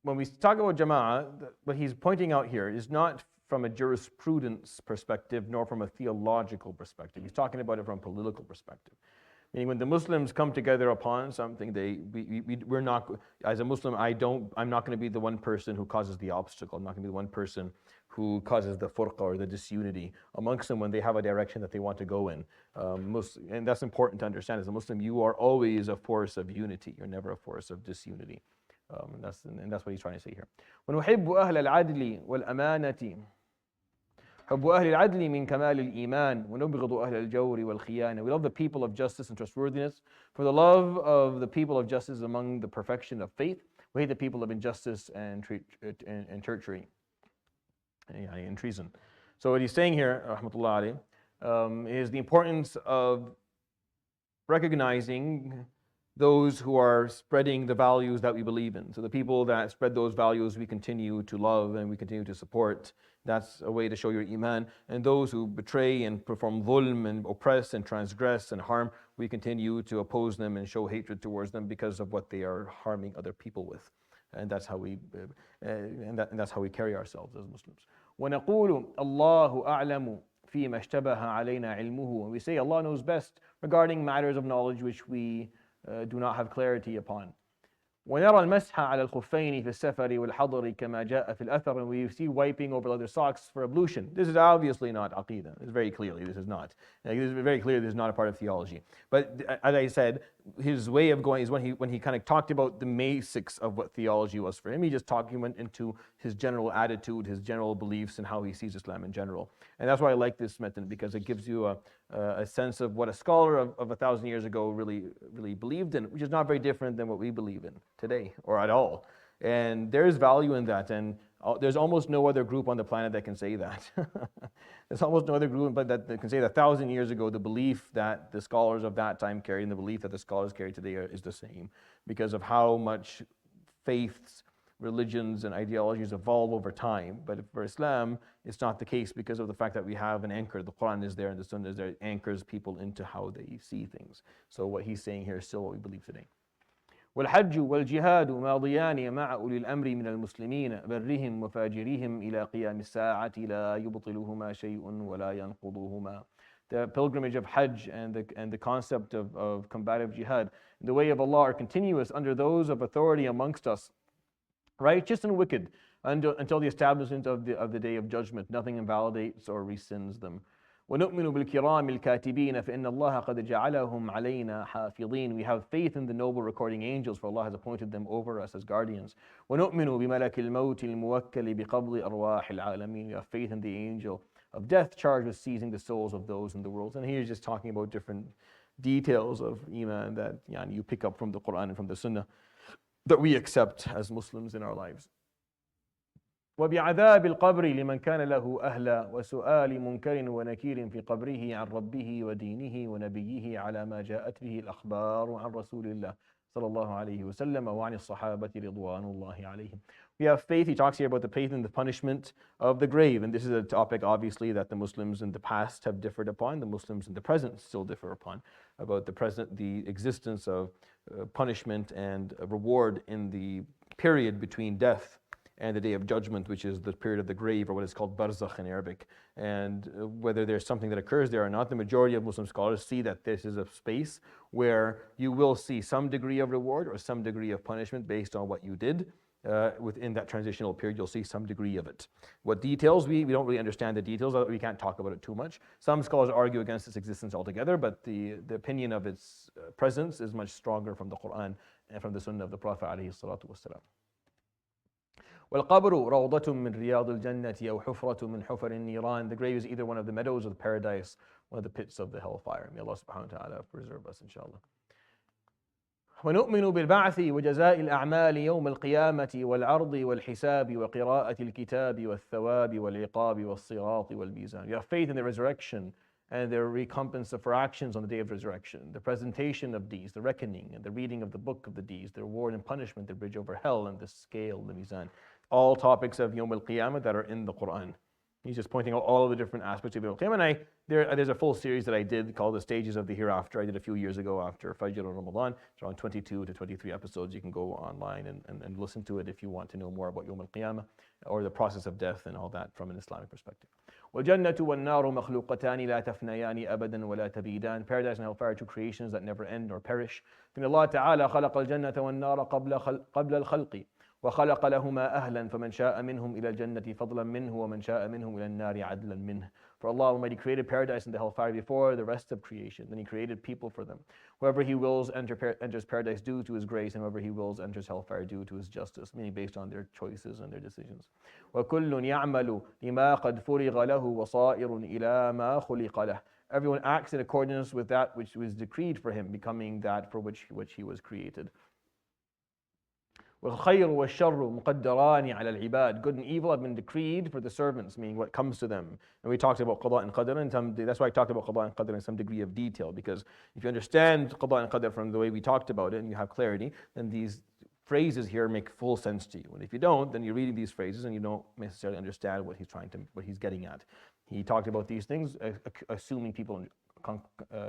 Speaker 1: When we talk about jama'ah, what he's pointing out here is not from a jurisprudence perspective, nor from a theological perspective. He's talking about it from a political perspective. Meaning, when the Muslims come together upon something, we're not, as a Muslim, I'm not going to be the one person who causes the obstacle. I'm not going to be the one person who causes the furqa or the disunity amongst them when they have a direction that they want to go in. And that's important to understand. As a Muslim, you are always a force of unity. You're never a force of disunity. And that's what he's trying to say here. وَنُحِبُّ أَهْلَ الْعَدْلِ وَالْأَمَانَةِ حب أهل العدل من كمال الإيمان ونبغض أهل الجور والخيانة. We love the people of justice and trustworthiness, for the love of the people of justice is among the perfection of faith. We hate the people of injustice and treachery and treason. So what he's saying here, rahmatullah alayhi, is the importance of recognizing those who are spreading the values that we believe in. So the people that spread those values we continue to love and we continue to support. That's a way to show your iman. And those who betray and perform dhulm and oppress and transgress and harm, we continue to oppose them and show hatred towards them because of what they are harming other people with. And that's how we carry ourselves as Muslims. وَنَقُولُ اللَّهُ أَعْلَمُ فِيمَا اشْتَبَهَ عَلَيْنَا عِلْمُهُ. And we say Allah knows best regarding matters of knowledge which we do not have clarity upon. ونرى المسح على الخفين في السفر والحضر كما جاء في الأثر. And we see wiping over leather socks for ablution. This is obviously not aqidah. It's very clearly this is not. This is very clear this is not a part of theology. But as I said, his way of going is when he kind of talked about the basics of what theology was for him. He just went into his general attitude, his general beliefs, and how he sees Islam in general. And that's why I like this method, because it gives you a sense of what a scholar of 1,000 years ago really believed in, which is not very different than what we believe in today or at all. And there's value in that, and there's almost no other group on the planet that can say that. There's almost no other group that can say that 1,000 years ago the belief that the scholars of that time carried and the belief that the scholars carry today is the same, because of how much faiths, religions, and ideologies evolve over time. But for Islam, it's not the case, because of the fact that we have an anchor. The Quran is there and the Sunnah is there. It anchors people into how they see things. So what he's saying here is still what we believe today. والحج والجهاد ماضيان مع أولي الأمر من المسلمين برهم وفاجرهم إلى قيام الساعة لا يبطلهما شيء ولا ينقضهما. The pilgrimage of Hajj and the concept of combative jihad in the way of Allah are continuous under those of authority amongst us, righteous and wicked, until the establishment of the day of judgment. Nothing invalidates or rescinds them. وَنُؤْمِنُ بِالْكِرَامِ الْكَاتِبِينَ فَإِنَّ اللَّهَ قَدْ جَعَلَهُمْ عَلَيْنَا حَافِظِينَ. We have faith in the noble recording angels, for Allah has appointed them over us as guardians. وَنُؤْمِنُ بِمَلَكِ الْمَوْتِ الْمُوَكَّلِ بِقَبْضِ أَرْوَاحِ الْعَالَمِينَ. We have faith in the angel of death charged with seizing the souls of those in the world. And he's just talking about different details of Iman that you pick up from the Quran and from the Sunnah that we accept as Muslims in our lives. وبعذاب القبر لمن كان له أهلا وسؤال منكر ونكير في قبره عن ربه ودينه ونبيه على ما جاءت به الأخبار عن رسول الله صلى الله عليه وسلم وعن الصحابة رضوان الله عليهم. We have faith. He talks here about the faith and the punishment of the grave, and this is a topic obviously that the Muslims in the past have differed upon. The Muslims in the present still differ upon, about the existence of punishment and reward in the period between death and the day of judgment, which is the period of the grave, or what is called barzakh in Arabic. And whether there's something that occurs there or not, the majority of Muslim scholars see that this is a space where you will see some degree of reward or some degree of punishment based on what you did. Within that transitional period, you'll see some degree of it. What details, we don't really understand the details, we can't talk about it too much. Some scholars argue against its existence altogether, but the opinion of its presence is much stronger from the Quran and from the Sunnah of the Prophet ﷺ. وَالْقَبْرُ رَوْضَةٌ مِّن رِيَاضِ الْجَنَّةِ أَوْ حُفْرَةٌ مِّن حُفَرِ النِّيرَانِ. The grave is either one of the meadows of the paradise, one of the pits of the hellfire. May Allah subhanahu wa ta'ala preserve us, inshallah. ونؤمن بالبعث وجزاء الأعمال يوم القيامة والعرض والحساب وقراءة الكتاب والثواب والعقاب والصراط والميزان. You have faith in the resurrection and the recompense for actions on the day of resurrection, the presentation of deeds, the reckoning, and the reading of the book of the deeds, the reward and punishment, the bridge over hell, and the scale, the mizan. All topics of Yawm al-Qiyamah that are in the Quran. He's just pointing out all of the different aspects of Yawm al-Qiyamah. And there's a full series that I did called The Stages of the Hereafter. I did a few years ago after Fajr or Ramadan. It's around 22 to 23 episodes. You can go online and listen to it if you want to know more about Yawm al-Qiyamah or the process of death and all that from an Islamic perspective. وَالْجَنَّةُ وَالنَّارُ مَخْلُوقَتَانِ لَا تَفْنَيَانِ أَبَدًا وَلَا تَبِيدَانِ. Paradise and hellfire are two creations that never end nor perish. فإن الله تعالى خلق الجنة والنار قبل الخلق وخلق لهما أهلا فمن شاء منهم إلى الجنة فضلا منه ومن شاء منهم إلى النار عدلا منه. For Allah Almighty created paradise and the hellfire before the rest of creation. Then He created people for them. Whoever He wills enters paradise due to His grace, and whoever He wills enters hellfire due to His justice, meaning based on their choices and their decisions. وَكُلٌّ يَعْمَلُ لِمَا قَدْ فُرِغَ لَهُ وَصَائِرٌ إِلَى مَا خُلِقَ لَهُ. Everyone acts in accordance with that which was decreed for him, becoming that for which he was created. وَالْخَيْرُ وَالشَّرُّ مُقَدَّرَانِ عَلَى الْعِبَادِ. Good and evil have been decreed for the servants, meaning what comes to them. And we talked about qada and qadr, and that's why I talked about qada and qadr in some degree of detail, because if you understand qada and qadr from the way we talked about it and you have clarity, then these phrases here make full sense to you. And if you don't, then you're reading these phrases and you don't necessarily understand what he's getting at. He talked about these things, assuming people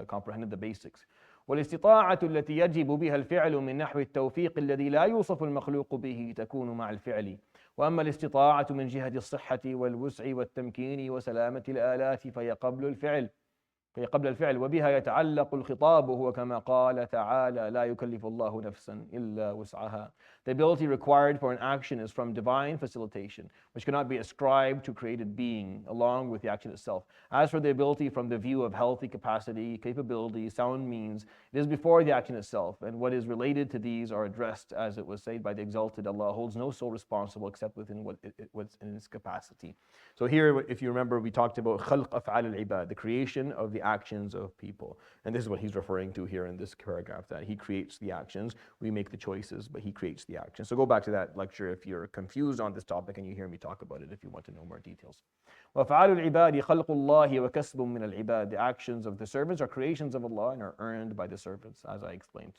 Speaker 1: comprehended the basics. والاستطاعة التي يجب بها الفعل من نحو التوفيق الذي لا يوصف المخلوق به تكون مع الفعل وأما الاستطاعة من جهة الصحة والوسع والتمكين وسلامة الآلات فهي قبل الفعل وبها يتعلق الخطاب وهو كما قال تعالى لا يكلف الله نفسا إلا وسعها. The ability required for an action is from divine facilitation, which cannot be ascribed to created being, along with the action itself. As for the ability from the view of healthy capacity, capability, sound means, it is before the action itself, and what is related to these are addressed, as it was said by the exalted Allah, holds no soul responsible except within what's in its capacity. So here, if you remember, we talked about khalq af'al al-ibad, the creation of the actions of people. And this is what he's referring to here in this paragraph, that he creates the actions, we make the choices, but he creates the actions. So go back to that lecture if you're confused on this topic and you hear me talk about it if you want to know more details. وَأَفْعَالُ الْعِبَادِ خَلْقُ اللَّهِ وَكَسْبٌ مِّنَ الْعِبَادِ. The actions of the servants are creations of Allah and are earned by the servants, as I explained.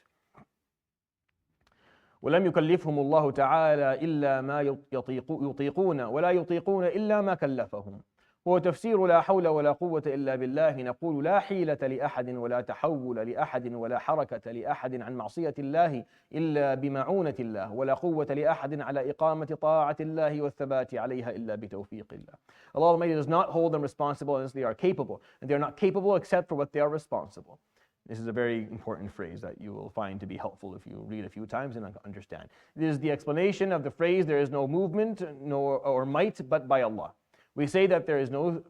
Speaker 1: ولم يكلفهم الله تعالى إلا ما يطيقون ولا يطيقون إلا ما كلفهم. هو تفسير لا حول ولا قوة إلا بالله. نقول لا حيلة لأحد ولا تحول لأحد ولا حركة لأحد عن معصية الله إلا بمعونة الله ولا قوة لأحد على إقامة طاعة الله والثبات عليها إلا بتوفيق الله. Allah Almighty does not hold them responsible unless they are capable, and they are not capable except for what they are responsible. This is a very important phrase that you will find to be helpful if you read a few times and understand. It is the explanation of the phrase, there is no movement nor or might but by Allah. We say that there is no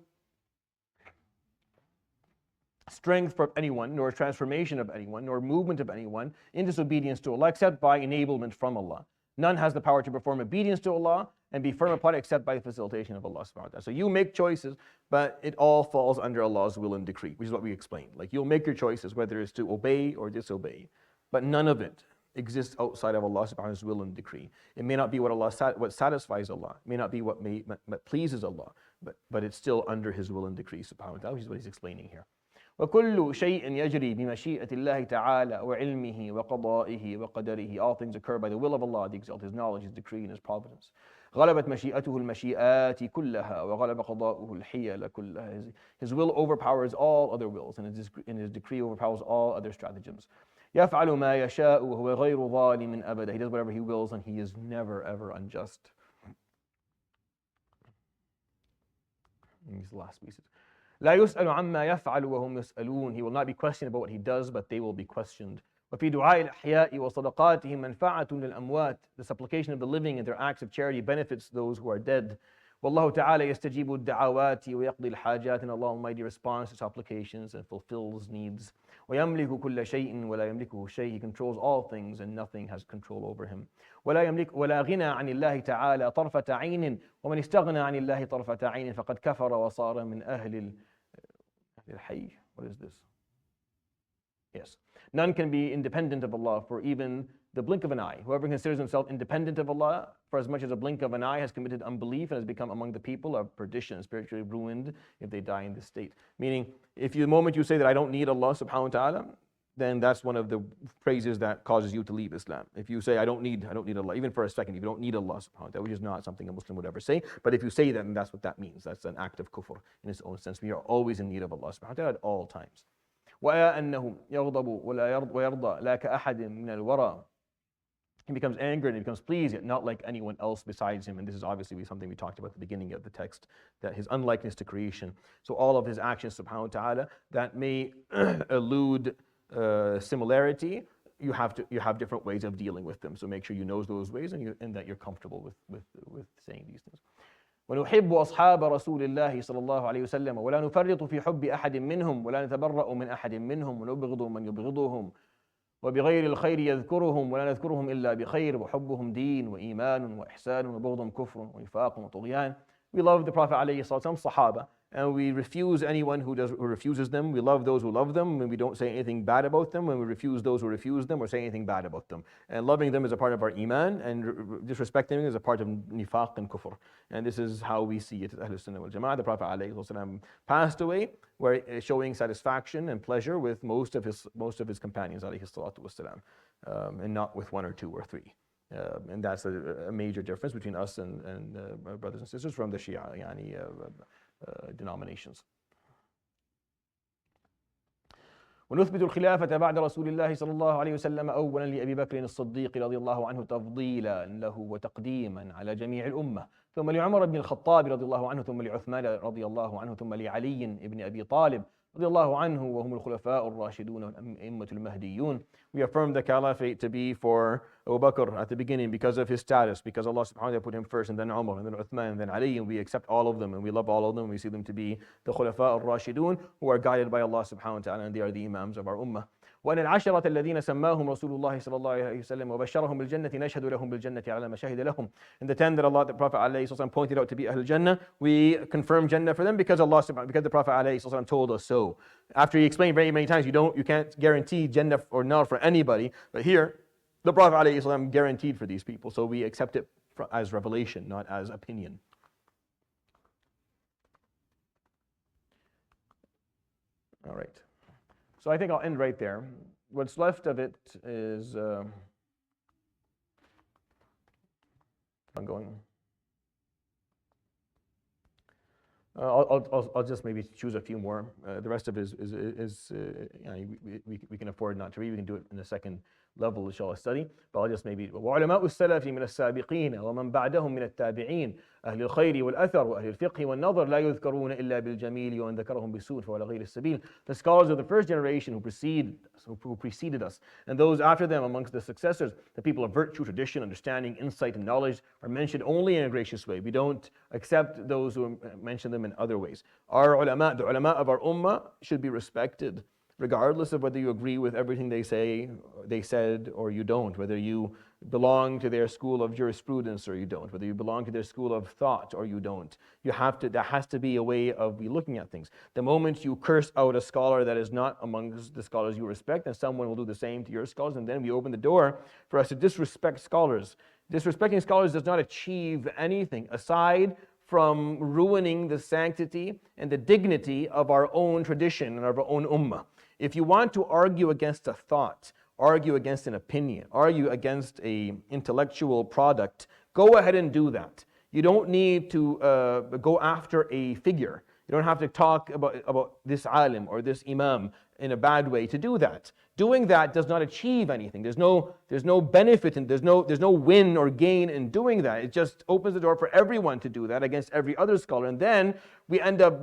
Speaker 1: strength for anyone, nor transformation of anyone, nor movement of anyone in disobedience to Allah except by enablement from Allah. None has the power to perform obedience to Allah and be firm upon it except by the facilitation of Allah subhanahu wa ta'ala. So you make choices, but it all falls under Allah's will and decree, which is what we explained. Like you'll make your choices, whether it's to obey or disobey, but none of it exists outside of Allah subhanahu wa ta'ala's will and decree. It may not be what satisfies Allah, it may not be what pleases Allah, but it's still under His will and decree subhanahu wa ta'ala, which is what he's explaining here. وكل شيء يجري بمشيئة الله تعالى وعلمه وقضائه وقدره. All things occur by the will of Allah, the exalted, His knowledge, His decree, and His providence. غلبت مشيئته المشيئات كلها وغلب قضاؤه الحيل كلها. His will overpowers all other wills, and His decree overpowers all other stratagems. يفعل ما يشاء وهو غير ظالم أبدا. He does whatever He wills, and He is never ever unjust. These last pieces. لا يسأل عما يفعل وهم يسألون. He will not be questioned about what He does, but they will be questioned. وفي دعاء الأحياء وصدقاتهم منفعة للأموات. The supplication of the living and their acts of charity benefits those who are dead. والله تعالى يستجيب الدعوات ويقضي الحاجات. And Allah Almighty responds to supplications and fulfills needs. ويملك كل شيء ولا يملكه شيء. He controls all things and nothing has control over Him. ولا غنى عن الله تعالى طرفة عين. ومن استغنى عن الله طرفة عين فقد كفر وصار من أهل الحي. What is this? Yes. None can be independent of Allah for even the blink of an eye. Whoever considers himself independent of Allah for as much as a blink of an eye has committed unbelief and has become among the people of perdition, spiritually ruined if they die in this state. Meaning, the moment you say that I don't need Allah subhanahu wa ta'ala, then that's one of the phrases that causes you to leave Islam. If you say I don't need Allah, even for a second, if you don't need Allah subhanahu wa ta'ala, which is not something a Muslim would ever say, but if you say that, then that's what that means. That's an act of kufr in its own sense. We are always in need of Allah subhanahu wa ta'ala at all times. وَأَنَّهُ يَغْضَبُ وَيَرْضَى لَا كَأَحَدٍ مِنَ الْوَرَى. He becomes angered and he becomes pleased, yet not like anyone else besides Him. And this is obviously something we talked about at the beginning of the text, that His unlikeness to creation. So all of His actions, subhanahu wa ta'ala, that may elude similarity, you have different ways of dealing with them. So make sure you know those ways and that you're comfortable with saying these things. ونحب أصحاب رسول الله صلى الله عليه وسلم ولا نفرط في حب أحد منهم ولا نتبرأ من أحد منهم ونبغض من يبغضهم وبغير الخير يذكرهم ولا نذكرهم إلا بخير وحبهم دين وإيمان وإحسان وبغضهم كفر ونفاق وطغيان. We love the Prophet عليه الصلاة والسلام, Sahaba, and we refuse anyone who refuses them. We love those who love them, and we don't say anything bad about them. When we refuse those who refuse them, or say anything bad about them. And loving them is a part of our iman, and disrespecting them is a part of nifaq and kufr. And this is how we see it at Ahlul Sunnah wal Jama'ah. The Prophet ﷺ passed away, showing satisfaction and pleasure with most of his companions ﷺ, and not with one or two or three. And that's a major difference between us and our brothers and sisters from the Shia denominations. ونثبت الخلافة بعد رسول الله صلى الله عليه وسلم أولا لأبي بكر الصديق رضي الله عنه تفضيلا له وتقديما على جميع الأمة، ثم لعمر بن الخطاب رضي الله عنه، ثم لعثمان رضي الله عنه، ثم لعلي بن أبي طالب رضي الله عنه وهم الخلفاء الراشدون والأئمة المهديون. We affirm the caliphate to be for Abu Bakr at the beginning because of his status, because Allah subhanahu wa ta'ala put him first, and then Umar, and then Uthman, and then Ali, and we accept all of them, and we love all of them. We see them to be the Khulafa al-Rashidun, who are guided by Allah subhanahu wa ta'ala, and they are the Imams of our Ummah. وأن العشرة الذين سماهم رسول الله صلى الله عليه وسلم وبشرهم بالجنة نشهد لهم بالجنة على ما شهد لهم. And the 10 that Allah, the Prophet ﷺ pointed out to be Ahlul Jannah, we confirm Jannah for them because Allah, because the Prophet ﷺ told us so. After he explained very many times, you can't guarantee Jannah or Nar for anybody, but here the Prophet ﷺ guaranteed for these people, so we accept it as revelation, not as opinion. All right. So I think I'll end right there. What's left of it is, I'm going. I'll just maybe choose a few more. The rest of it is we can afford not to read. We can do it in the second level, inshallah, study. But I'll just maybe وعلماء السلف من السابقين ومن بعدهم من التابعين أهل الخير والأثر وأهل الفقه والنظر لا يذكرون إلا بالجميل وإن ذكرهم بسوء فعلى غير السبيل. The scholars of the first generation who preceded us, and those after them amongst the successors, the people of virtue, tradition, understanding, insight, and knowledge, are mentioned only in a gracious way. We don't accept those who mention them in other ways. Our ulama, the ulama of our ummah, should be respected, regardless of whether you agree with everything they said, or you don't, whether you belong to their school of jurisprudence or you don't, whether you belong to their school of thought or you don't. There has to be a way of looking at things. The moment you curse out a scholar that is not amongst the scholars you respect, then someone will do the same to your scholars, and then we open the door for us to disrespect scholars. Disrespecting scholars does not achieve anything aside from ruining the sanctity and the dignity of our own tradition and of our own ummah. If you want to argue against a thought, argue against an opinion, argue against an intellectual product, go ahead and do that. You don't need to go after a figure. You don't have to talk about this alim or this imam in a bad way to do that. Doing that does not achieve anything. There's no benefit and there's no win or gain in doing that. It just opens the door for everyone to do that against every other scholar, and then we end up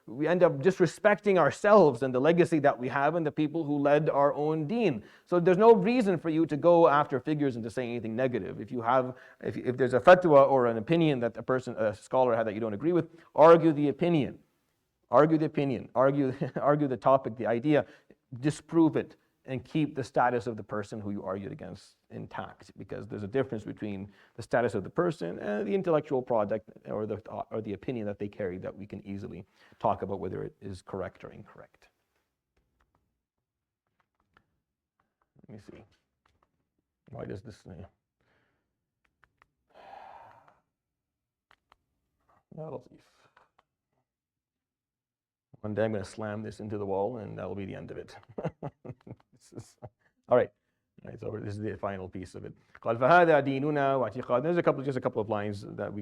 Speaker 1: disrespecting ourselves and the legacy that we have and the people who led our own deen. So there's no reason for you to go after figures and to say anything negative. If there's a fatwa or an opinion that a scholar had that you don't agree with, argue the opinion. Argue the topic, the idea, disprove it, and keep the status of the person who you argued against intact, because there's a difference between the status of the person and the intellectual product or the opinion that they carry that we can easily talk about whether it is correct or incorrect. Let me see. Why does this thing? One day I'm going to slam this into the wall, and that will be the end of it. All right. So this is the final piece of it. قال فهذا ديننا واعتقادنا. There's just a couple of lines that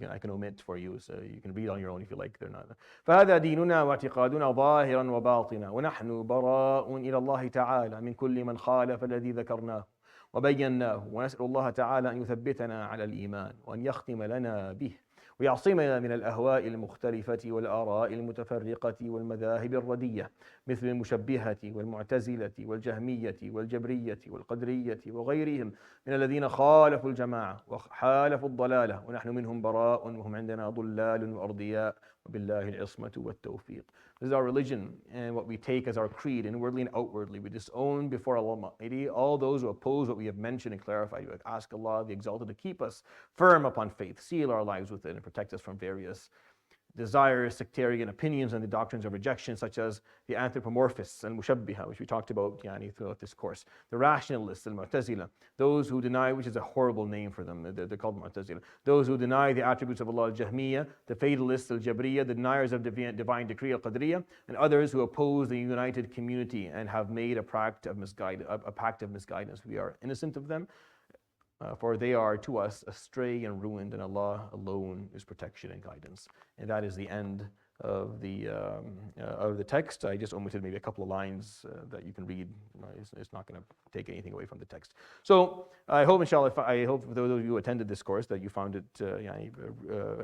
Speaker 1: I can omit for you, so you can read on your own if you like. They're not. فهذا ديننا واعتقادنا ظاهرا وباطنا ونحن براء إلى الله تعالى من كل من خالف الذي ذكرناه وبيناه ونسأل الله تعالى أن يثبتنا على الإيمان وأن يختم لنا به ويعصمنا من الأهواء المختلفة والآراء المتفرقة والمذاهب الردية مثل المشبهة والمعتزلة والجهمية والجبرية والقدرية وغيرهم من الذين خالفوا الجماعة وحالفوا الضلالة ونحن منهم براء وهم عندنا ضلال وأرضياء وبالله العصمة والتوفيق. This is our religion and what we take as our creed, inwardly and outwardly. We disown before Allah Almighty all those who oppose what we have mentioned and clarified. We ask Allah the Exalted to keep us firm upon faith, seal our lives with it, and protect us from various desires, sectarian opinions, and the doctrines of rejection, such as the anthropomorphists and mushabbiha, which we talked about throughout this course, the rationalists and mu'tazila, those who deny, which is a horrible name for them, they're called mu'tazila, those who deny the attributes of Allah, al-jahmiya, the fatalists, al-jabriya, the deniers of divine decree, al-qadriya, and others who oppose the united community and have made a pact of misguidance. We are innocent of them. For they are to us astray and ruined, and Allah alone is protection and guidance. And that is the end of the text. I just omitted maybe a couple of lines that you can read. It's not going to take anything away from the text. So I hope, inshallah, I hope for those of you who attended this course that you found it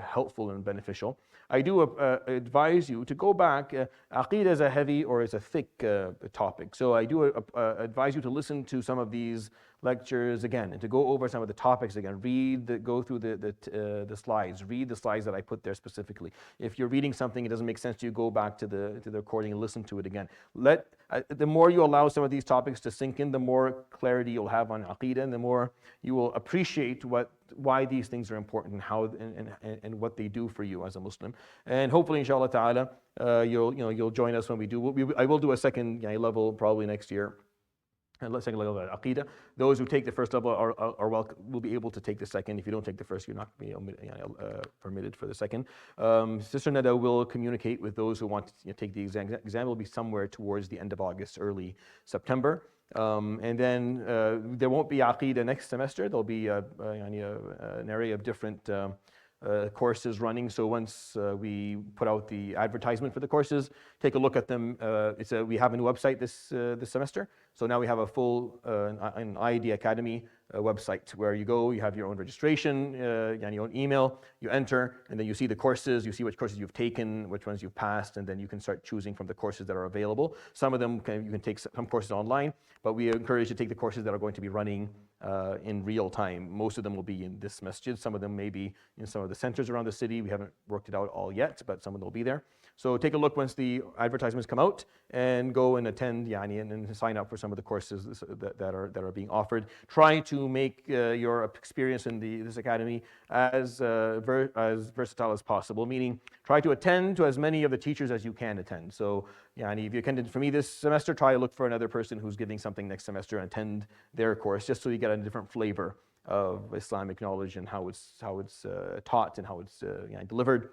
Speaker 1: helpful and beneficial. I do advise you to go back. Aqeedah is a heavy or is a thick topic. So I do advise you to listen to some of these lectures again and to go over some of the topics again. Go through the slides. Read the slides that I put there specifically. If you're reading something, it doesn't make sense to you, go back to the recording and listen to it again. The more you allow some of these topics to sink in, the more clarity you'll have on Aqeedah, and the more you will appreciate why these things are important and how and what they do for you as a Muslim. And hopefully, inshallah ta'ala, you'll join us when we do. I will do a second level probably next year. Second level of Aqeedah. Those who take the first level will be able to take the second. If you don't take the first, you're not going to be permitted for the second. Sister Nada will communicate with those who want to take the exam. The exam will be somewhere towards the end of August, early September. And then there won't be Aqeedah next semester. There'll be an array of different courses running. So once we put out the advertisement for the courses, take a look at them. We have a new website this semester. So now we have a full an IED Academy website where you go, you have your own registration, your own email, you enter, and then you see the courses, you see which courses you've taken, which ones you've passed, and then you can start choosing from the courses that are available. Some of them, you can take some courses online, but we encourage you to take the courses that are going to be running in real time. Most of them will be in this masjid. Some of them may be in some of the centers around the city. We haven't worked it out all yet, but some of them will be there. So take a look once the advertisements come out and go and attend and sign up for some of the courses that are being offered. Try to make your experience in this academy as versatile as possible, meaning try to attend to as many of the teachers as you can attend. So if you attended for me this semester, try to look for another person who's giving something next semester and attend their course, just so you get a different flavor of Islamic knowledge and how it's taught and how it's delivered,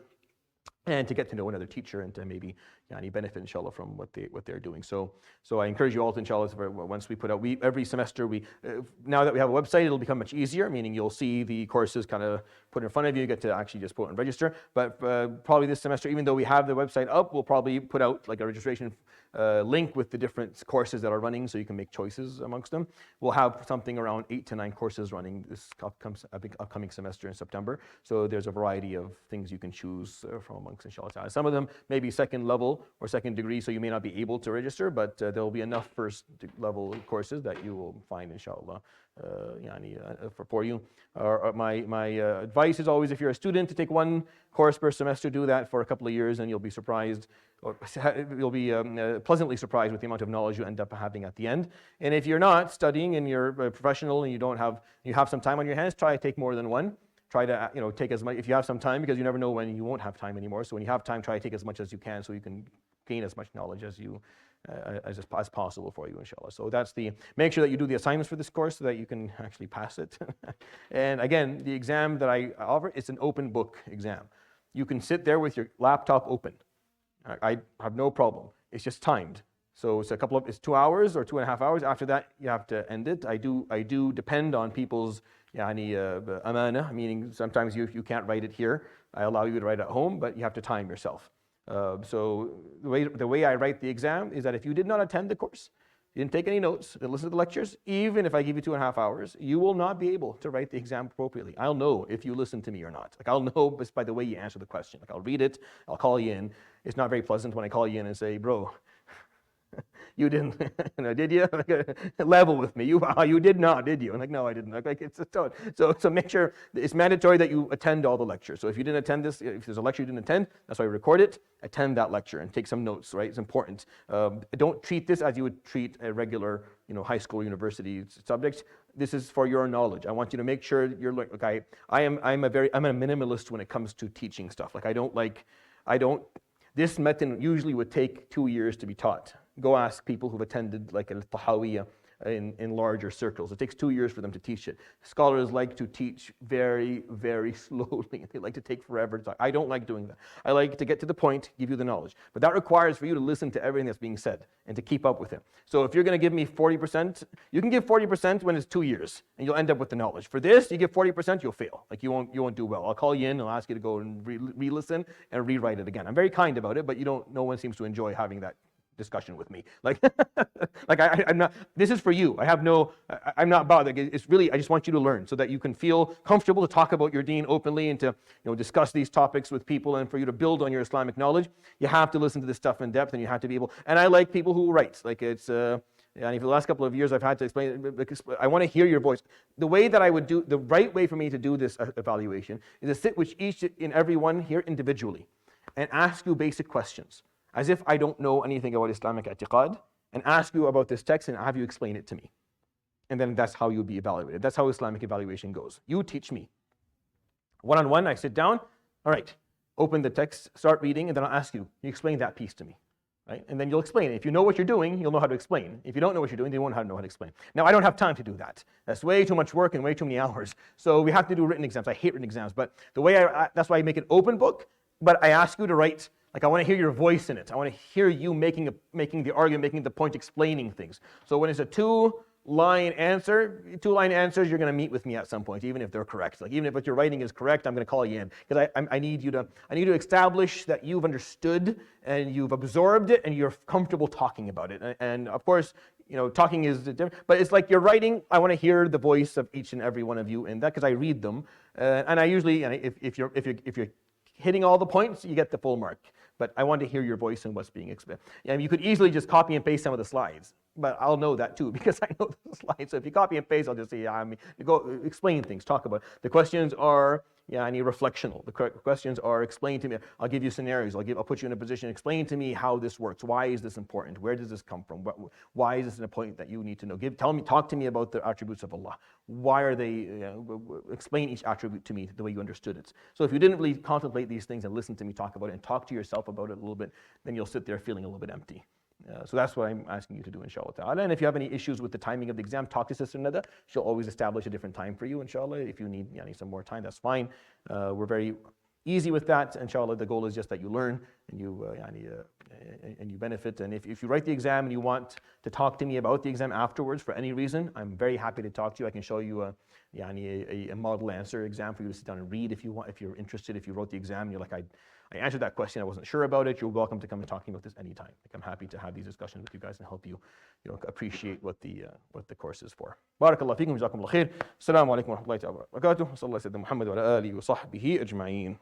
Speaker 1: and to get to know another teacher and to maybe benefit, inshallah, from what they're doing. So I encourage you all to, inshallah, once we put out, every semester, now that we have a website, it'll become much easier, meaning you'll see the courses kind of put in front of you. You get to actually just put and register. But probably this semester, even though we have the website up, we'll probably put out like a registration link with the different courses that are running, so you can make choices amongst them. We'll have something around 8 to 9 courses running this upcoming semester in September. So there's a variety of things you can choose from amongst, inshallah. Some of them may be second level or second degree, so you may not be able to register, but there will be enough first level courses that you will find, inshallah, for you. My advice is always, if you're a student, to take one course per semester. Do that for a couple of years, and you'll be surprised, or you'll be pleasantly surprised with the amount of knowledge you end up having at the end. And if you're not studying and you're a professional and you have some time on your hands, try to take more than one. Try to take as much if you have some time, because you never know when you won't have time anymore. So when you have time, try to take as much as you can, so you can gain as much knowledge as possible for you, inshallah. So make sure that you do the assignments for this course so that you can actually pass it. And again, the exam that I offer, it's an open book exam. You can sit there with your laptop open. I have no problem. It's just timed. So it's 2 hours or 2.5 hours. After that, you have to end it. I do depend on people's amana, meaning sometimes you can't write it here. I allow you to write at home, but you have to time yourself. So the way I write the exam is that if you did not attend the course, you didn't take any notes, didn't listen to the lectures, even if I give you 2.5 hours, you will not be able to write the exam appropriately. I'll know if you listen to me or not. Like, I'll know just by the way you answer the question. Like, I'll read it, I'll call you in. It's not very pleasant when I call you in and say, bro, you didn't, did you? Level with me. You did not, did you? I'm like, no, I didn't. So make sure it's mandatory that you attend all the lectures. So if you didn't attend this, if there's a lecture you didn't attend, that's why we record it. Attend that lecture and take some notes, right? It's important. Don't treat this as you would treat a regular, high school, university subject. This is for your knowledge. I want you to make sure you're like, I'm a minimalist when it comes to teaching stuff. This method usually would take 2 years to be taught. Go ask people who've attended like a tahawiyah in larger circles. It takes 2 years for them to teach it. Scholars like to teach very, very slowly. They like to take forever to talk. I don't like doing that. I like to get to the point, give you the knowledge. But that requires for you to listen to everything that's being said and to keep up with it. So if you're going to give me 40%, you can give 40% when it's 2 years, and you'll end up with the knowledge. For this, you give 40%, you'll fail. Like you won't do well. I'll call you in, I'll ask you to go and re-listen and rewrite it again. I'm very kind about it, but no one seems to enjoy having that discussion with me. Like, I'm not, this is for you. I'm not bothered. It's really, I just want you to learn so that you can feel comfortable to talk about your deen openly and to discuss these topics with people, and for you to build on your Islamic knowledge. You have to listen to this stuff in depth, and you have to be able, and I like people who write. Like it's, and for the last couple of years I've had to explain it, because I want to hear your voice. The way that I would do, the right way for me to do this evaluation is to sit with each and every one here individually and ask you basic questions, as if I don't know anything about Islamic i'tiqad, and ask you about this text and have you explain it to me. And then that's how you'll be evaluated. That's how Islamic evaluation goes. You teach me. One-on-one, I sit down, all right, open the text, start reading, and then I'll ask you, you explain that piece to me. Right? And then you'll explain it. If you know what you're doing, you'll know how to explain. If you don't know what you're doing, then you won't know how to explain. Now, I don't have time to do that. That's way too much work and way too many hours. So we have to do written exams. I hate written exams, but the way that's why I make an open book, but I ask you to write. Like, I want to hear your voice in it. I want to hear you making the argument, making the point, explaining things. So when it's a two-line answers, you're going to meet with me at some point, even if they're correct. Like, even if what you're writing is correct, I'm going to call you in, because I need you to establish that you've understood and you've absorbed it and you're comfortable talking about it. And of course, talking is different, but it's like you're writing. I want to hear the voice of each and every one of you in that, because I read them, and I usually, if you're hitting all the points, you get the full mark. But I want to hear your voice and what's being explained. You could easily just copy and paste some of the slides, but I'll know that too, because I know the slides. So if you copy and paste, I'll just say, go explain things, talk about it. The questions are reflectional. The questions are, explain to me. I'll give you scenarios. I'll put you in a position. Explain to me how this works. Why is this important? Where does this come from? Why is this an point that you need to know? Talk to me about the attributes of Allah. Why are they? Explain each attribute to me the way you understood it. So if you didn't really contemplate these things and listen to me talk about it and talk to yourself about it a little bit, then you'll sit there feeling a little bit empty. So that's what I'm asking you to do, inshallah ta'ala. And if you have any issues with the timing of the exam, talk to Sister Nada. She'll always establish a different time for you, inshallah. If you need some more time, that's fine. We're very easy with that, inshallah. The goal is just that you learn and you benefit. And if you write the exam and you want to talk to me about the exam afterwards for any reason, I'm very happy to talk to you. I can show you a model answer exam for you to sit down and read if you want, if you're interested. If you wrote the exam and you're like, I answered that question, I wasn't sure about it, you're welcome to come and talk to me about this anytime. Like, I'm happy to have these discussions with you guys and help you, appreciate what the course is for. Barakallahu feekum, jazakumullah khair. Assalamu alaikum wa rahmatullahi wa barakatuh. Sallallahu alaihi wa sallam Muhammad wa ala alihi wa sahbihi ajma'een.